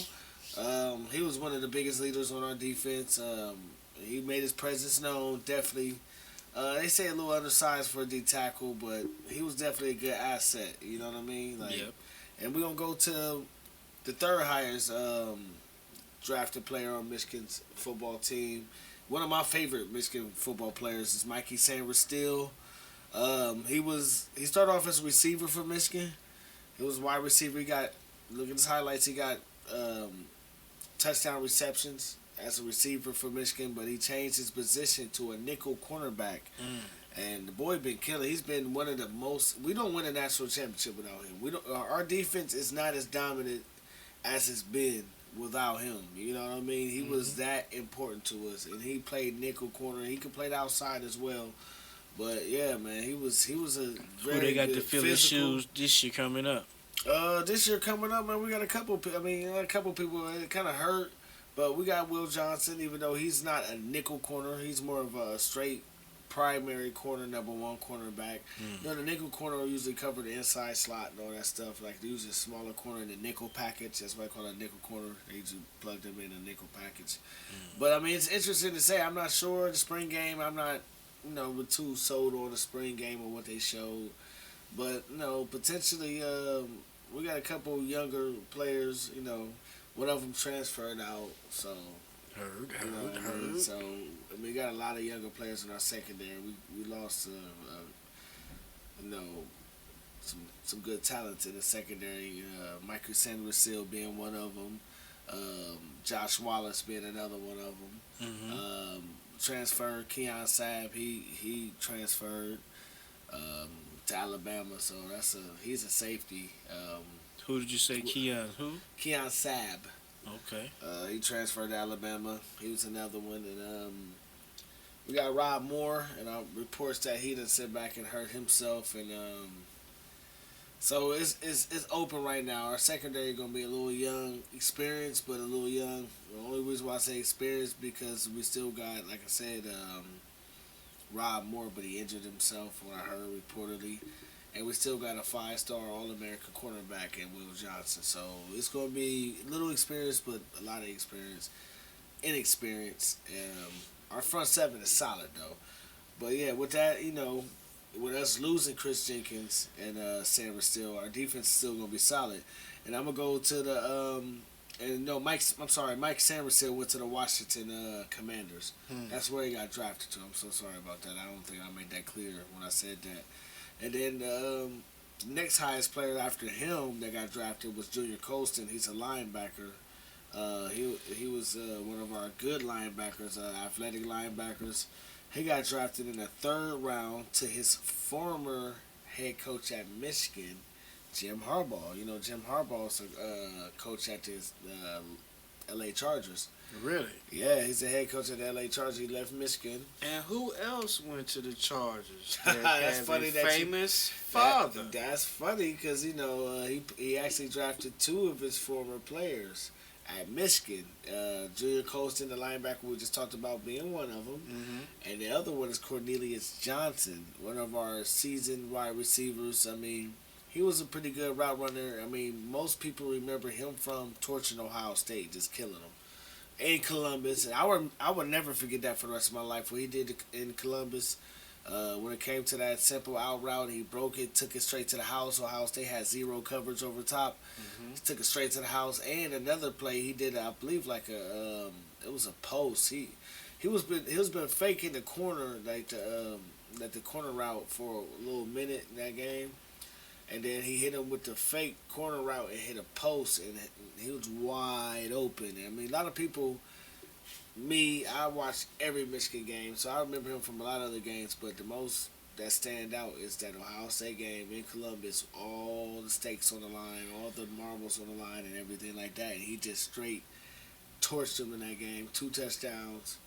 He was one of the biggest leaders on our defense. He made his presence known. Definitely, they say a little undersized for a D tackle, but he was definitely a good asset. You know what I mean? Like, Yep. and we're gonna go to the third highest drafted player on Michigan's football team. One of my favorite Michigan football players is Mikey Sanders Steele. He started off as a receiver for Michigan. He was a wide receiver. He got, look at his highlights. He got touchdown receptions as a receiver for Michigan, but he changed his position to a nickel cornerback. And the boy been killing. He's been one of the most. We don't win a national championship without him. We don't. Our defense is not as dominant as it's been without him. You know what I mean? He was that important to us, and he played nickel corner. He could play the outside as well. But yeah, man, he was a very Who they got good to fill his physical. shoes this year coming up? This year coming up, man, we got a couple. A couple people kind of hurt, but we got Will Johnson. Even though he's not a nickel corner, he's more of a straight primary corner, number one cornerback. You know, the nickel corner will usually cover the inside slot and all that stuff. Like they use a smaller corner in the nickel package. That's why I call it a nickel corner. They usually plug them in a nickel package. But I mean, it's interesting to say. I'm not sure the spring game. I'm not, we're too sold on the spring game or what they showed. But potentially, we got a couple younger players. One of them transferred out, so. Heard. So we got a lot of younger players in our secondary. We lost, some good talents in the secondary. Michael Sanders still being one of them. Josh Wallace being another one of them. Transferred Keon Sabb. He transferred to Alabama. So he's a safety. Who did you say? Keon? Who? Keon Sabb. Okay. He transferred to Alabama. He was another one, and we got Rob Moore, and reports that he done sit back and hurt himself, and so it's open right now. Our secondary gonna be a little young, experienced, but a little young. The only reason why I say experienced because we still got, like I said, Rob Moore, but he injured himself when I heard reportedly. And we still got a 5-star All-American cornerback in Will Johnson. So it's going to be a little experience, but a lot of inexperience. Our front seven is solid, though. But, yeah, with that, with us losing Chris Jenkins and Sanders Steele, our defense is still going to be solid. And I'm going to go to the Mike Sanders Steele went to the Washington Commanders. That's where he got drafted to. I'm so sorry about that. I don't think I made that clear when I said that. And then the next highest player after him that got drafted was Junior Colston. He's a linebacker. He was one of our good linebackers, athletic linebackers. He got drafted in the 3rd round to his former head coach at Michigan, Jim Harbaugh. Jim Harbaugh's a coach at the L.A. Chargers. Really? Yeah, he's the head coach of the L.A. Chargers. He left Michigan. And who else went to the Chargers? That's funny. That famous father. That's funny because he actually drafted 2 of his former players at Michigan. Junior Colston, the linebacker we just talked about, being one of them, and the other one is Cornelius Johnson, one of our seasoned wide receivers. I mean, he was a pretty good route runner. I mean, most people remember him from torching Ohio State, just killing them. In Columbus, and I would never forget that for the rest of my life. What he did in Columbus, when it came to that simple out route, he broke it, took it straight to the house. Ohio State had 0 coverage over top. He took it straight to the house. And another play he did, I believe, like it was a post. He was been faking the corner like the corner route for a little minute in that game. And then he hit him with the fake corner route and hit a post, and he was wide open. I mean, a lot of people, I watched every Michigan game, so I remember him from a lot of other games, but the most that stand out is that Ohio State game in Columbus, all the stakes on the line, all the marbles on the line and everything like that. And he just straight torched him in that game. 2 touchdowns.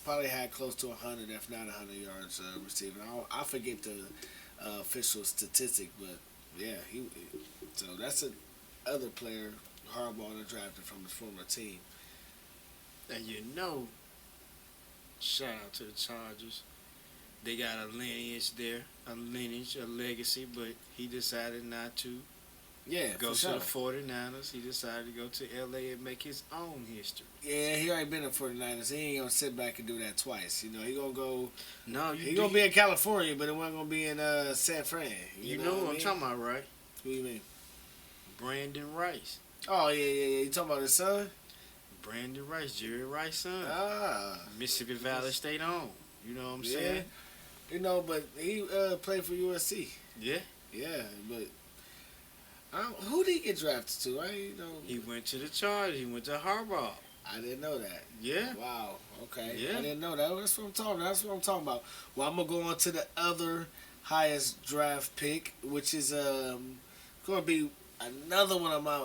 Probably had close to 100, if not 100 yards receiving. I forget the official statistic, but yeah, so that's another player Harbaugh drafted from his former team. And shout out to the Chargers. They got a lineage there, a legacy, but he decided not to Yeah, Go for to sure. the 49ers. He decided to go to LA and make his own history. Yeah, he already been in 49ers. He ain't gonna sit back and do that twice. You know, he gonna go. No, He gonna be in California, but it wasn't gonna be in San Fran. You know who I'm talking about, right? Who you mean? Brandon Rice. Oh yeah. You talking about his son? Brandon Rice, Jerry Rice's son. Ah, Mississippi Valley State on. You know what I'm saying? You know, but he played for USC. Yeah. Yeah, but who did he get drafted to? He went to the Chargers. He went to Harbaugh. I didn't know that. Yeah. Wow. Okay. Yeah. I didn't know that. That's what I'm talking about. That's what I'm talking about. Well, I'm gonna go on to the other highest draft pick, which is gonna be another one of my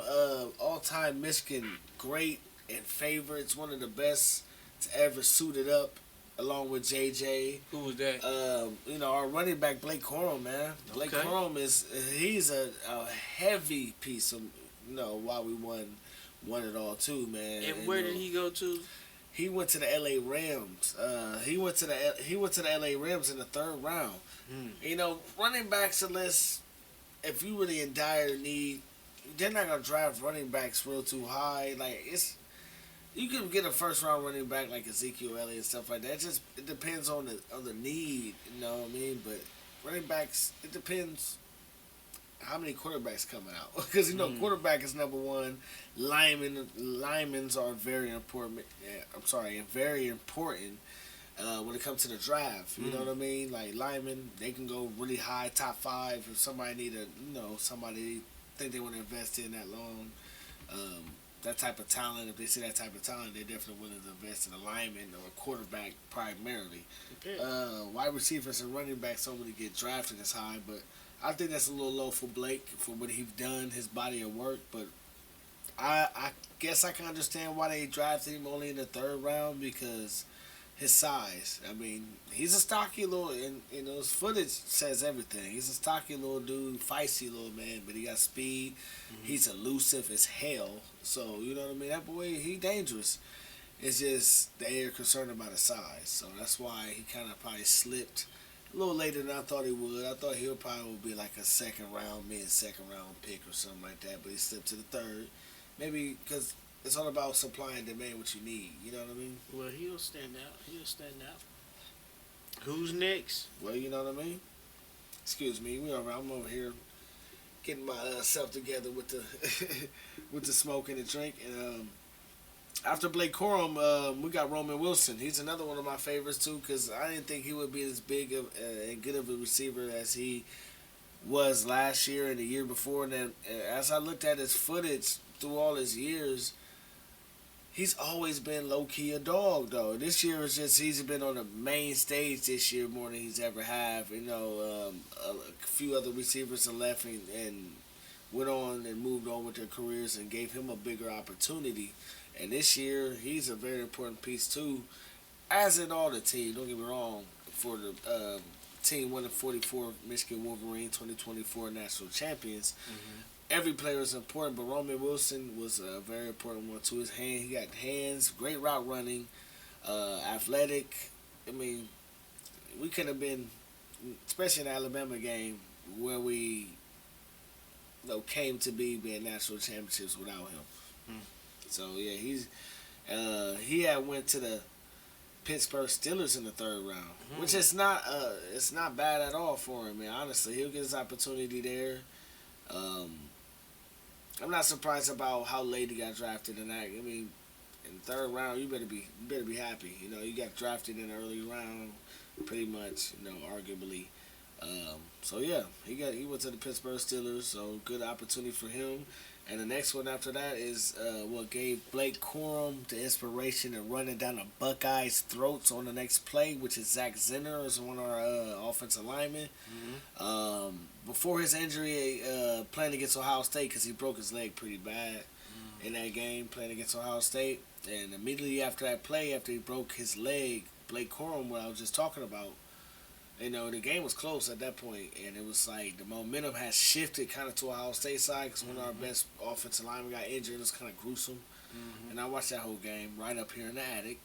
all-time Michigan great and favorites. One of the best to ever suited up, along with JJ. Who was that? Our running back Blake Corum, man. Blake Okay. Corum he's a heavy piece of why we won it all too, man. And where did he go to? He went to the LA Rams. He went to the LA Rams in the 3rd round. Running backs, unless if you really in dire need, they're not gonna draft running backs real too high. Like you can get a 1st round running back like Ezekiel Elliott and stuff like that. It depends on the need, you know what I mean? But running backs, it depends how many quarterbacks coming out, because quarterback is number one. Linemen are very important. Very important when it comes to the draft. You know what I mean? Like linemen, they can go really high, top 5. If somebody need somebody think they want to invest in that long. That type of talent, if they see that type of talent, they're definitely willing to invest in a lineman or a quarterback primarily. Okay. Wide receivers and running backs don't really get drafted as high, but I think that's a little low for Blake for what he's done, his body of work. But I guess I can understand why they drafted him only in the 3rd round, because his size. I mean, he's a stocky little, and his footage says everything. He's a stocky little dude, feisty little man, but he got speed. He's elusive as hell. So, you know what I mean? That boy, he dangerous. It's just they are concerned about his size. So that's why he kind of probably slipped a little later than I thought he would. I thought he'll probably be like a 2nd round, mid-2nd round pick or something like that. But he slipped to the 3rd. Maybe because it's all about supply and demand what you need. You know what I mean? Well, he'll stand out. Who's next? Well, you know what I mean? Excuse me. I'm over here getting myself together with the with the smoke and the drink. And after Blake Corum, we got Roman Wilson. He's another one of my favorites too, because I didn't think he would be as big of and good of a receiver as he was last year and the year before. And then as I looked at his footage through all his years, he's always been low-key a dog, though. This year is just he's been on the main stage this year more than he's ever have. A few other receivers have left and went on and moved on with their careers and gave him a bigger opportunity. And this year, he's a very important piece, too, as in all the team. Don't get me wrong, for the team winning 44 Michigan Wolverine 2024 national champions. Every player is important, but Roman Wilson was a very important one to his hand. He got hands, great route running, athletic. I mean, we could have been, especially in the Alabama game, where we came to being national championships without him. So yeah, he had went to the Pittsburgh Steelers in the 3rd round, which is not it's not bad at all for him, man. Honestly, he'll get his opportunity there. I'm not surprised about how late he got drafted in that. I mean, in the 3rd round, you better be happy. You got drafted in the early round, pretty much. Arguably. So yeah, he went to the Pittsburgh Steelers. So good opportunity for him. And the next one after that is what gave Blake Corum the inspiration of running down the Buckeyes' throats on the next play, which is Zach Zenner, is one of our offensive linemen. Before his injury, playing against Ohio State, because he broke his leg pretty bad in that game, playing against Ohio State. And immediately after that play, after he broke his leg, Blake Corum, what I was just talking about, the game was close at that point, and it was like the momentum has shifted kind of to Ohio State side, because one of our best offensive linemen got injured. It was kind of gruesome. And I watched that whole game right up here in the attic.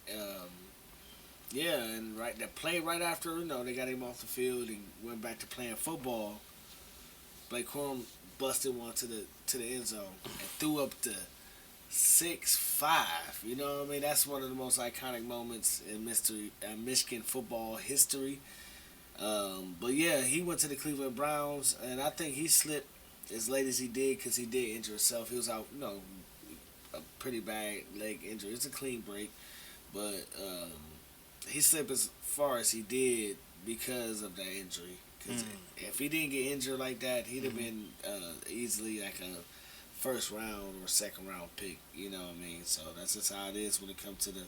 And that play right after, they got him off the field and went back to playing football. Blake Corum busted one to the end zone and threw up the 6-5. You know what I mean? That's one of the most iconic moments in Michigan football history. But yeah, he went to the Cleveland Browns, and I think he slipped as late as he did because he did injure himself. He was out, a pretty bad leg injury. It's a clean break, but he slipped as far as he did because of that injury. Because if he didn't get injured like that, he'd have been easily like a first round or second round pick. You know what I mean? So that's just how it is when it comes to the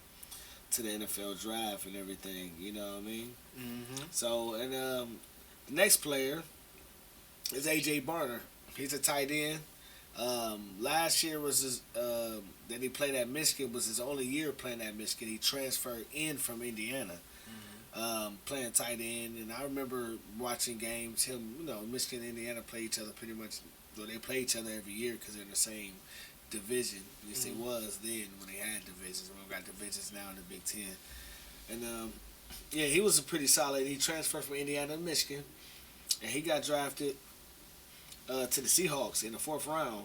NFL draft and everything. You know what I mean? Mm-hmm. So and the next player is AJ Barner. He's a tight end. Last year was his that he played at Michigan was his only year playing at Michigan. He transferred in from Indiana, playing tight end. And I remember watching games. Michigan and Indiana play each other pretty much. Well, they play each other every year because they're in the same division. At least it was then when they had divisions. We've got divisions now in the Big Ten. And he was a pretty solid. He transferred from Indiana to Michigan, and he got drafted to the Seahawks in the 4th round.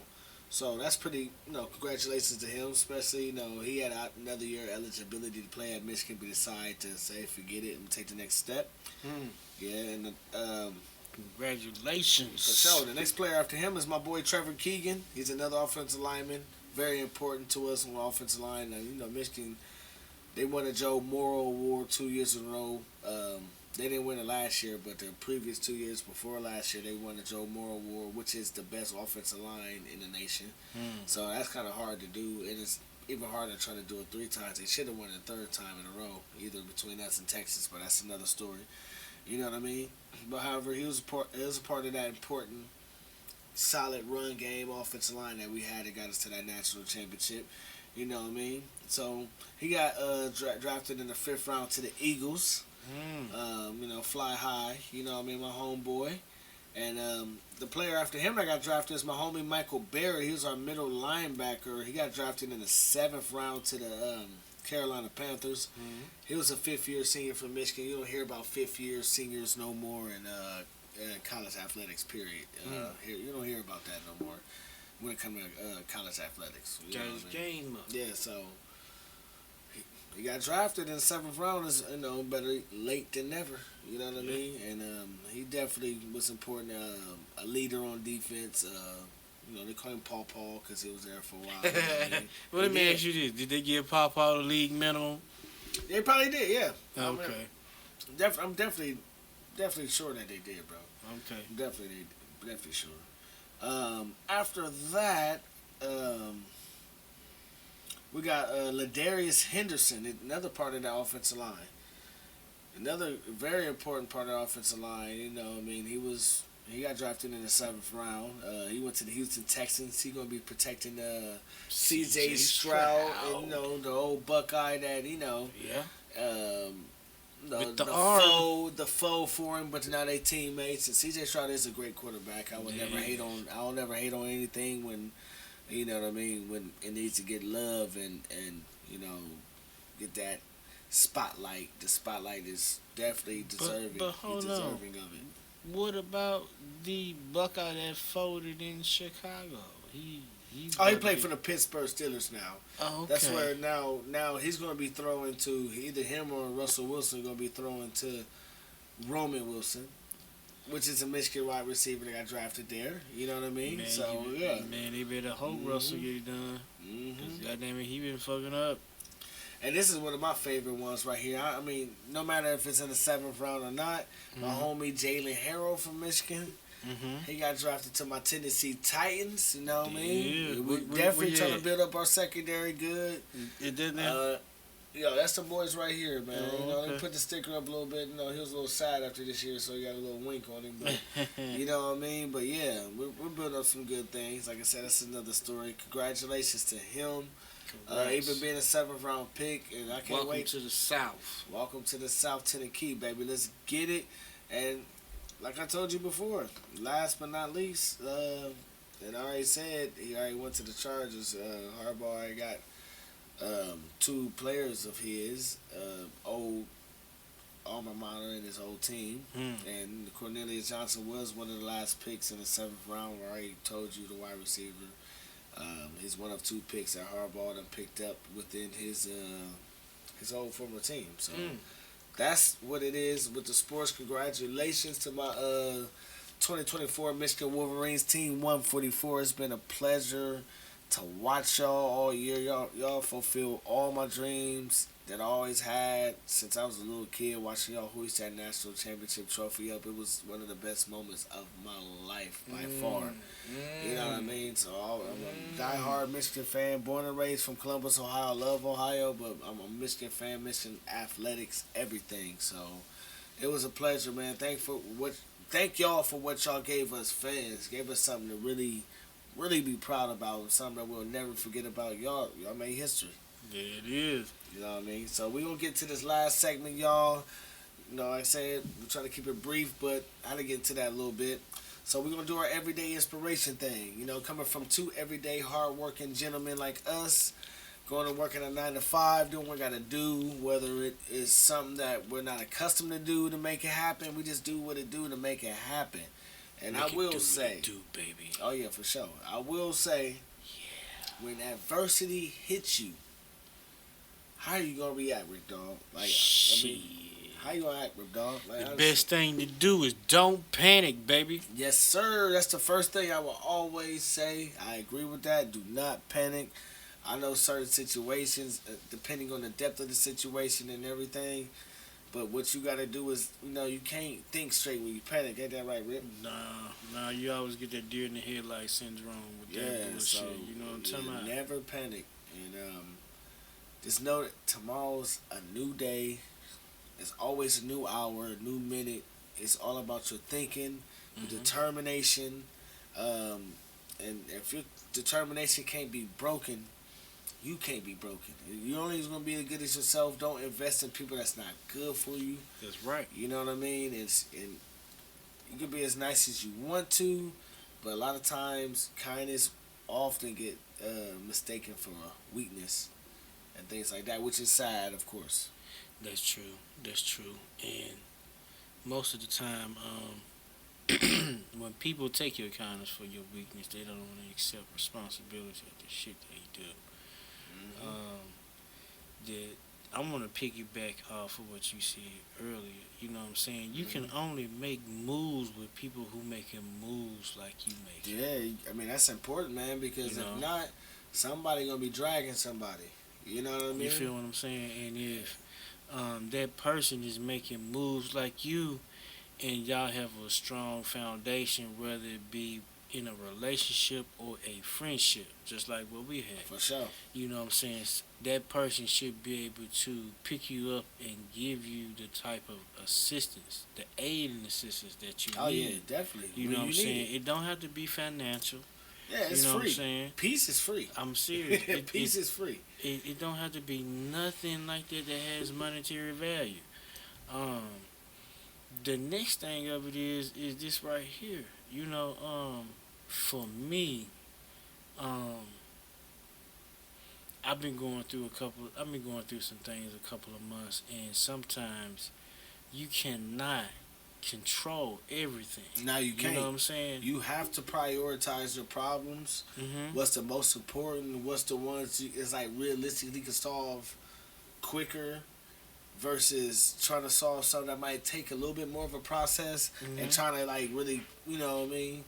So that's pretty, congratulations to him. Especially, he had another year eligibility to play at Michigan, but decided to say forget it and take the next step. Yeah, and congratulations. For sure. The next player after him is my boy Trevor Keegan. He's another offensive lineman, very important to us on the offensive line. And, Michigan, they won a Joe Morrow Award 2 years in a row. They didn't win it last year, but the previous 2 years before last year, they won the Joe Morrow Award, which is the best offensive line in the nation. So that's kind of hard to do, and it's even harder trying to do it 3 times. They should have won it a 3rd time in a row, either between us and Texas, but that's another story. You know what I mean? But however, he was a part of that important, solid run game offensive line that we had that got us to that national championship. You know what I mean? So he got drafted in the 5th round to the Eagles. Fly high. You know what I mean? My homeboy. And the player after him that got drafted is my homie Michael Berry. He was our middle linebacker. He got drafted in the 7th round to the Carolina Panthers. He was a 5th-year senior from Michigan. You don't hear about 5th-year seniors no more in college athletics, period. You don't hear about that no more when it comes to college athletics. Got his game up. Yeah, so he got drafted in the 7th round. Is better late than never. You know what I mean? And he definitely was important. A leader on defense. They call him Paul because he was there for a while. You know what I mean? Well, let me ask you this: did they give Paul the league minimum? They probably did. Yeah. Okay. I'm definitely sure that they did, bro. Okay. Definitely sure. After that, we got Ladarius Henderson, another part of the offensive line. Another very important part of the offensive line. He got drafted in the 7th round. He went to the Houston Texans. He's gonna be protecting C.J. Stroud, and the old Buckeye that the foe for him, but now they teammates. And C.J. Stroud is a great quarterback. I'll never hate on anything when when it needs to get love and get that spotlight. The spotlight is definitely deserving. But hold He's deserving on. of it. What about the Buckeye that folded in Chicago? He played for the Pittsburgh Steelers now. Oh, okay. That's where now he's going to be throwing to either him or Russell Wilson. Going to be throwing to Roman Wilson, which is a Michigan wide receiver that got drafted there. You know what I mean? Man, they better hope Russell get it done. Because goddamn it, he been fucking up. And this is one of my favorite ones right here. I mean, no matter if it's in the 7th round or not, my homie Jalen Harrell from Michigan, he got drafted to my Tennessee Titans. You know what I mean? Yeah. We definitely trying to build up our secondary good. It didn't. That's the boys right here, man. Okay. They put the sticker up a little bit. He was a little sad after this year, so he got a little wink on him. But you know what I mean? But yeah, we're building up some good things. Like I said, that's another story. Congratulations to him. Even being a 7th round pick, and I can't wait. Welcome to the South. Welcome to the South Tennessee, baby. Let's get it. And like I told you before, last but not least, and I already said he already went to the Chargers. Harbaugh already got 2 players of his, old alma mater and his whole team. And Cornelius Johnson was one of the last picks in the 7th round, where I already told you, the wide receiver. He's one of 2 picks that Harbaugh done picked up within his old former team. So that's what it is with the sports. Congratulations to my 2024 Michigan Wolverines team 144. It's been a pleasure to watch y'all all year. Y'all fulfill all my dreams that I always had since I was a little kid, watching y'all hoist that national championship trophy up. It was one of the best moments of my life by far. You know what I mean? So I'm a diehard Michigan fan, born and raised from Columbus, Ohio. I love Ohio, but I'm a Michigan fan, Michigan athletics, everything. So it was a pleasure, man. Thank y'all for what y'all gave us fans. Gave us something to really be proud about, something that we'll never forget about. Y'all made history. Yeah, it is. You know what I mean? So we're going to get to this last segment, y'all. You know, like I said, we're trying to keep it brief, but I had to get into that a little bit. So we're going to do our everyday inspiration thing. You know, coming from 2 everyday hard-working gentlemen like us, going to work at a 9 to 5, doing what we got to do, whether it is something that we're not accustomed to do to make it happen. We just do what it do to make it happen. And I will say, baby. Oh yeah, for sure. I will say, when adversity hits you, how are you gonna react, Rick Dog? Like, I mean, how you gonna act, Rick Dog? Like, the best thing to do is don't panic, baby. Yes, sir. That's the first thing I will always say. I agree with that. Do not panic. I know certain situations, depending on the depth of the situation and everything. But what you gotta do is, you can't think straight when you panic. Ain't that right, Rip? Nah, you always get that deer in the headlight syndrome with that bullshit. So you know what I'm talking about? Never panic. And just know that tomorrow's a new day. It's always a new hour, a new minute. It's all about your thinking, your determination. And if your determination can't be broken, you can't be broken. You're only going to be as good as yourself. Don't invest in people that's not good for you. That's right. You know what I mean? And you can be as nice as you want to, but a lot of times kindness often get mistaken for a weakness and things like that, which is sad, of course. That's true. And most of the time, when people take your kindness for your weakness, they don't want to accept responsibility of the shit they do. I want to piggyback off of what you said earlier. You know what I'm saying? You can only make moves with people who making moves like you make. Yeah, I mean, that's important, man, because if not, somebody going to be dragging somebody. You know what I mean? You feel what I'm saying? And if that person is making moves like you, and y'all have a strong foundation, whether it be in a relationship or a friendship, just like what we had. For sure. You know what I'm saying? That person should be able to pick you up and give you the type of assistance, the aid and assistance that you need. Oh, yeah, definitely. You know what I'm saying? It don't have to be financial. Yeah, it's free. What I'm saying? Peace is free. I'm serious. Peace is free. It don't have to be nothing like that has monetary value. The next thing of it is this right here. For me, I've been going through some things a couple of months, and sometimes you cannot control everything. Now you can't. You know what I'm saying? You have to prioritize your problems. What's the most important? What's the ones is like realistically can solve quicker versus trying to solve something that might take a little bit more of a process and trying to like really, you know what I mean?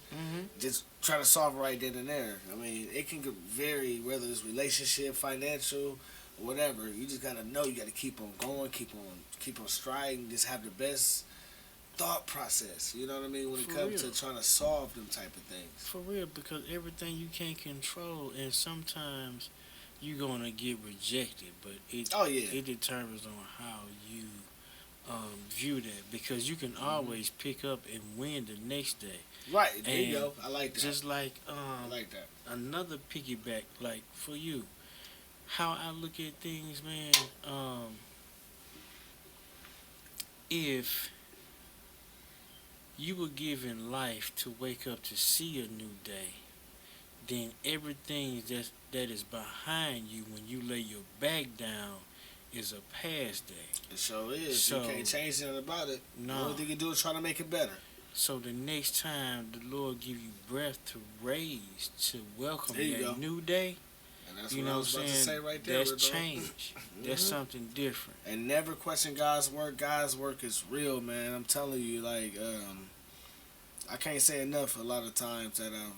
Just trying to solve it right then and there. I mean, it can vary whether it's relationship, financial, or whatever. You just gotta know you gotta keep on going, keep on striding, just have the best thought process. You know what I mean? When it comes to trying to solve them type of things. For real, because everything you can't control, and sometimes you're gonna get rejected, but it determines on how you view that, because you can always pick up and win the next day. Right, there you go. I like that. Just like I like that. Another piggyback, like for you, how I look at things, man. If you were given life to wake up to see a new day, then everything that is behind you when you lay your back down is a past day. It sure is. So, you can't change nothing about it. No. The only thing you do is try to make it better. So the next time the Lord give you breath to raise, to welcome There you that go. new day, And that's you what know I what was I'm about saying? to say right there. That's Red Dog. change. That's something different. And never question God's work. God's work is real, man. I'm telling you, like, I can't say enough a lot of times that I've,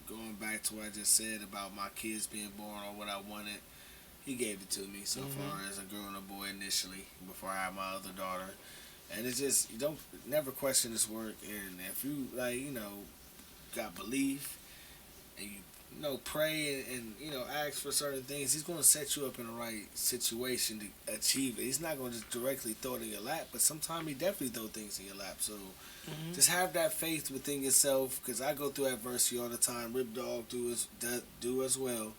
going back to what I just said about my kids being born or what I wanted. He gave it to me so far as a girl and a boy initially before I had my other daughter. And it's just, you don't never question his work. And if you, got belief and you pray and ask for certain things, he's going to set you up in the right situation to achieve it. He's not going to just directly throw it in your lap, but sometimes he definitely throw things in your lap. So just have that faith within yourself, because I go through adversity all the time. Rip Dog do as well.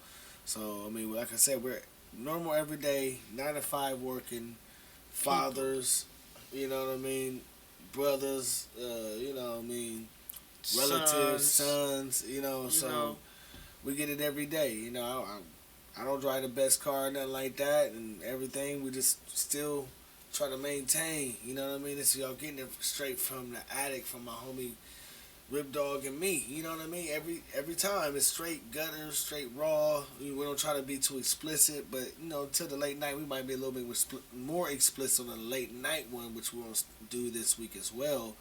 So, I mean, like I said, we're normal every day, 9 to 5 working, fathers, you know what I mean, brothers, relatives, sons, so we get it every day. I don't drive the best car, nothing like that, and everything. We just still try to maintain, you know what I mean? This y'all getting it straight from the attic, from my homie Rip Dog and me, you know what I mean? Every time it's straight gutter, straight raw. We don't try to be too explicit, but till the late night we might be a little bit more explicit on the late night one, which we'll do this week as well.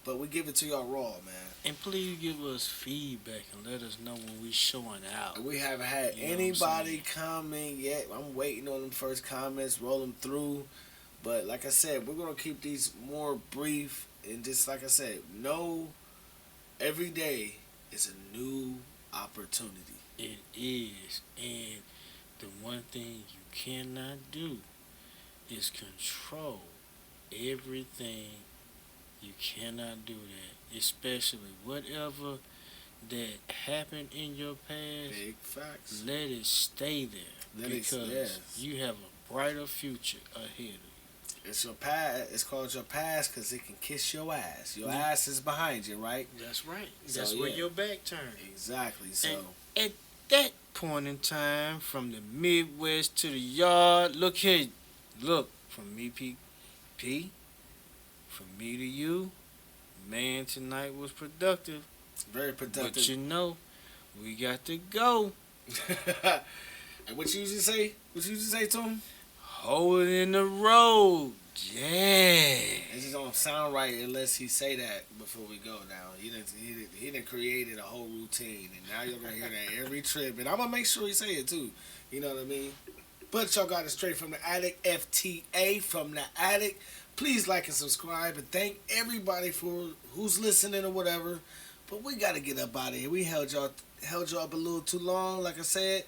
But we give it to y'all raw, man. And please give us feedback and let us know when we showing out. We haven't had anybody comment yet. I'm waiting on them first comments, roll them through. But like I said, we're gonna keep these more brief, and just like I said, every day is a new opportunity. It is. And the one thing you cannot do is control everything. You cannot do that. Especially whatever that happened in your past. Big facts. Let it stay there. Because you have a brighter future ahead of you. It's your past. It's called your past because it can kiss your ass. Your ass is behind you, right? That's right. That's where your back turned. Exactly. So and at that point in time, from the Midwest to the yard, look here. Look, from me, P, from me to you, man, tonight was productive. Very productive. But we got to go. And what you usually say? What you usually say to him? Hold it in the road. Yeah. It just don't sound right unless he say that before we go now. He done created a whole routine, and now you're gonna hear that every trip. And I'm gonna make sure he say it too. You know what I mean? But y'all got it straight from the attic. FTA from the attic. Please like and subscribe, and thank everybody for who's listening or whatever. But we gotta get up out of here. We held y'all up a little too long. Like I said,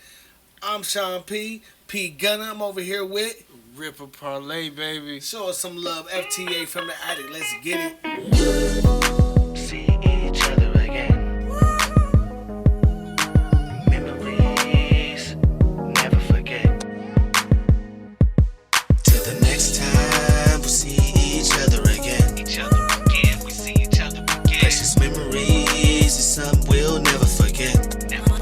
I'm Shawn.P Gunner. I'm over here with Ripper Parle, baby. Show us some love. FTA from the attic. Let's get it. See each other again. Memories never forget. Till the next time we see each other again. We see each other again. Precious memories is something we'll never forget. Never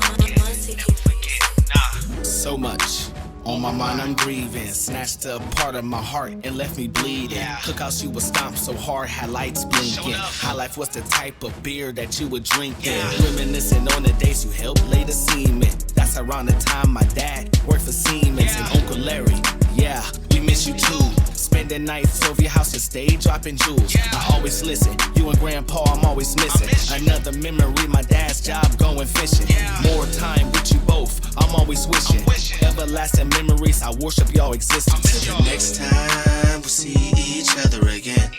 forget. Nah. So much on my mind, I'm grieving. Snatched a part of my heart and left me bleeding. Cookouts you would stomp so hard, had lights blinking. High life was the type of beer that you would drink in. Reminiscing on the days you helped lay the semen. That's around the time my dad worked for Siemens. And Uncle Larry, we miss you too. Spending nights over your house and stay dropping jewels. I always listen, you and Grandpa I'm always missing. Another memory, my dad's job going fishing. More time with you both, I'm always wishing. Everlasting memories, I worship y'all existence. Till the next time we see each other again.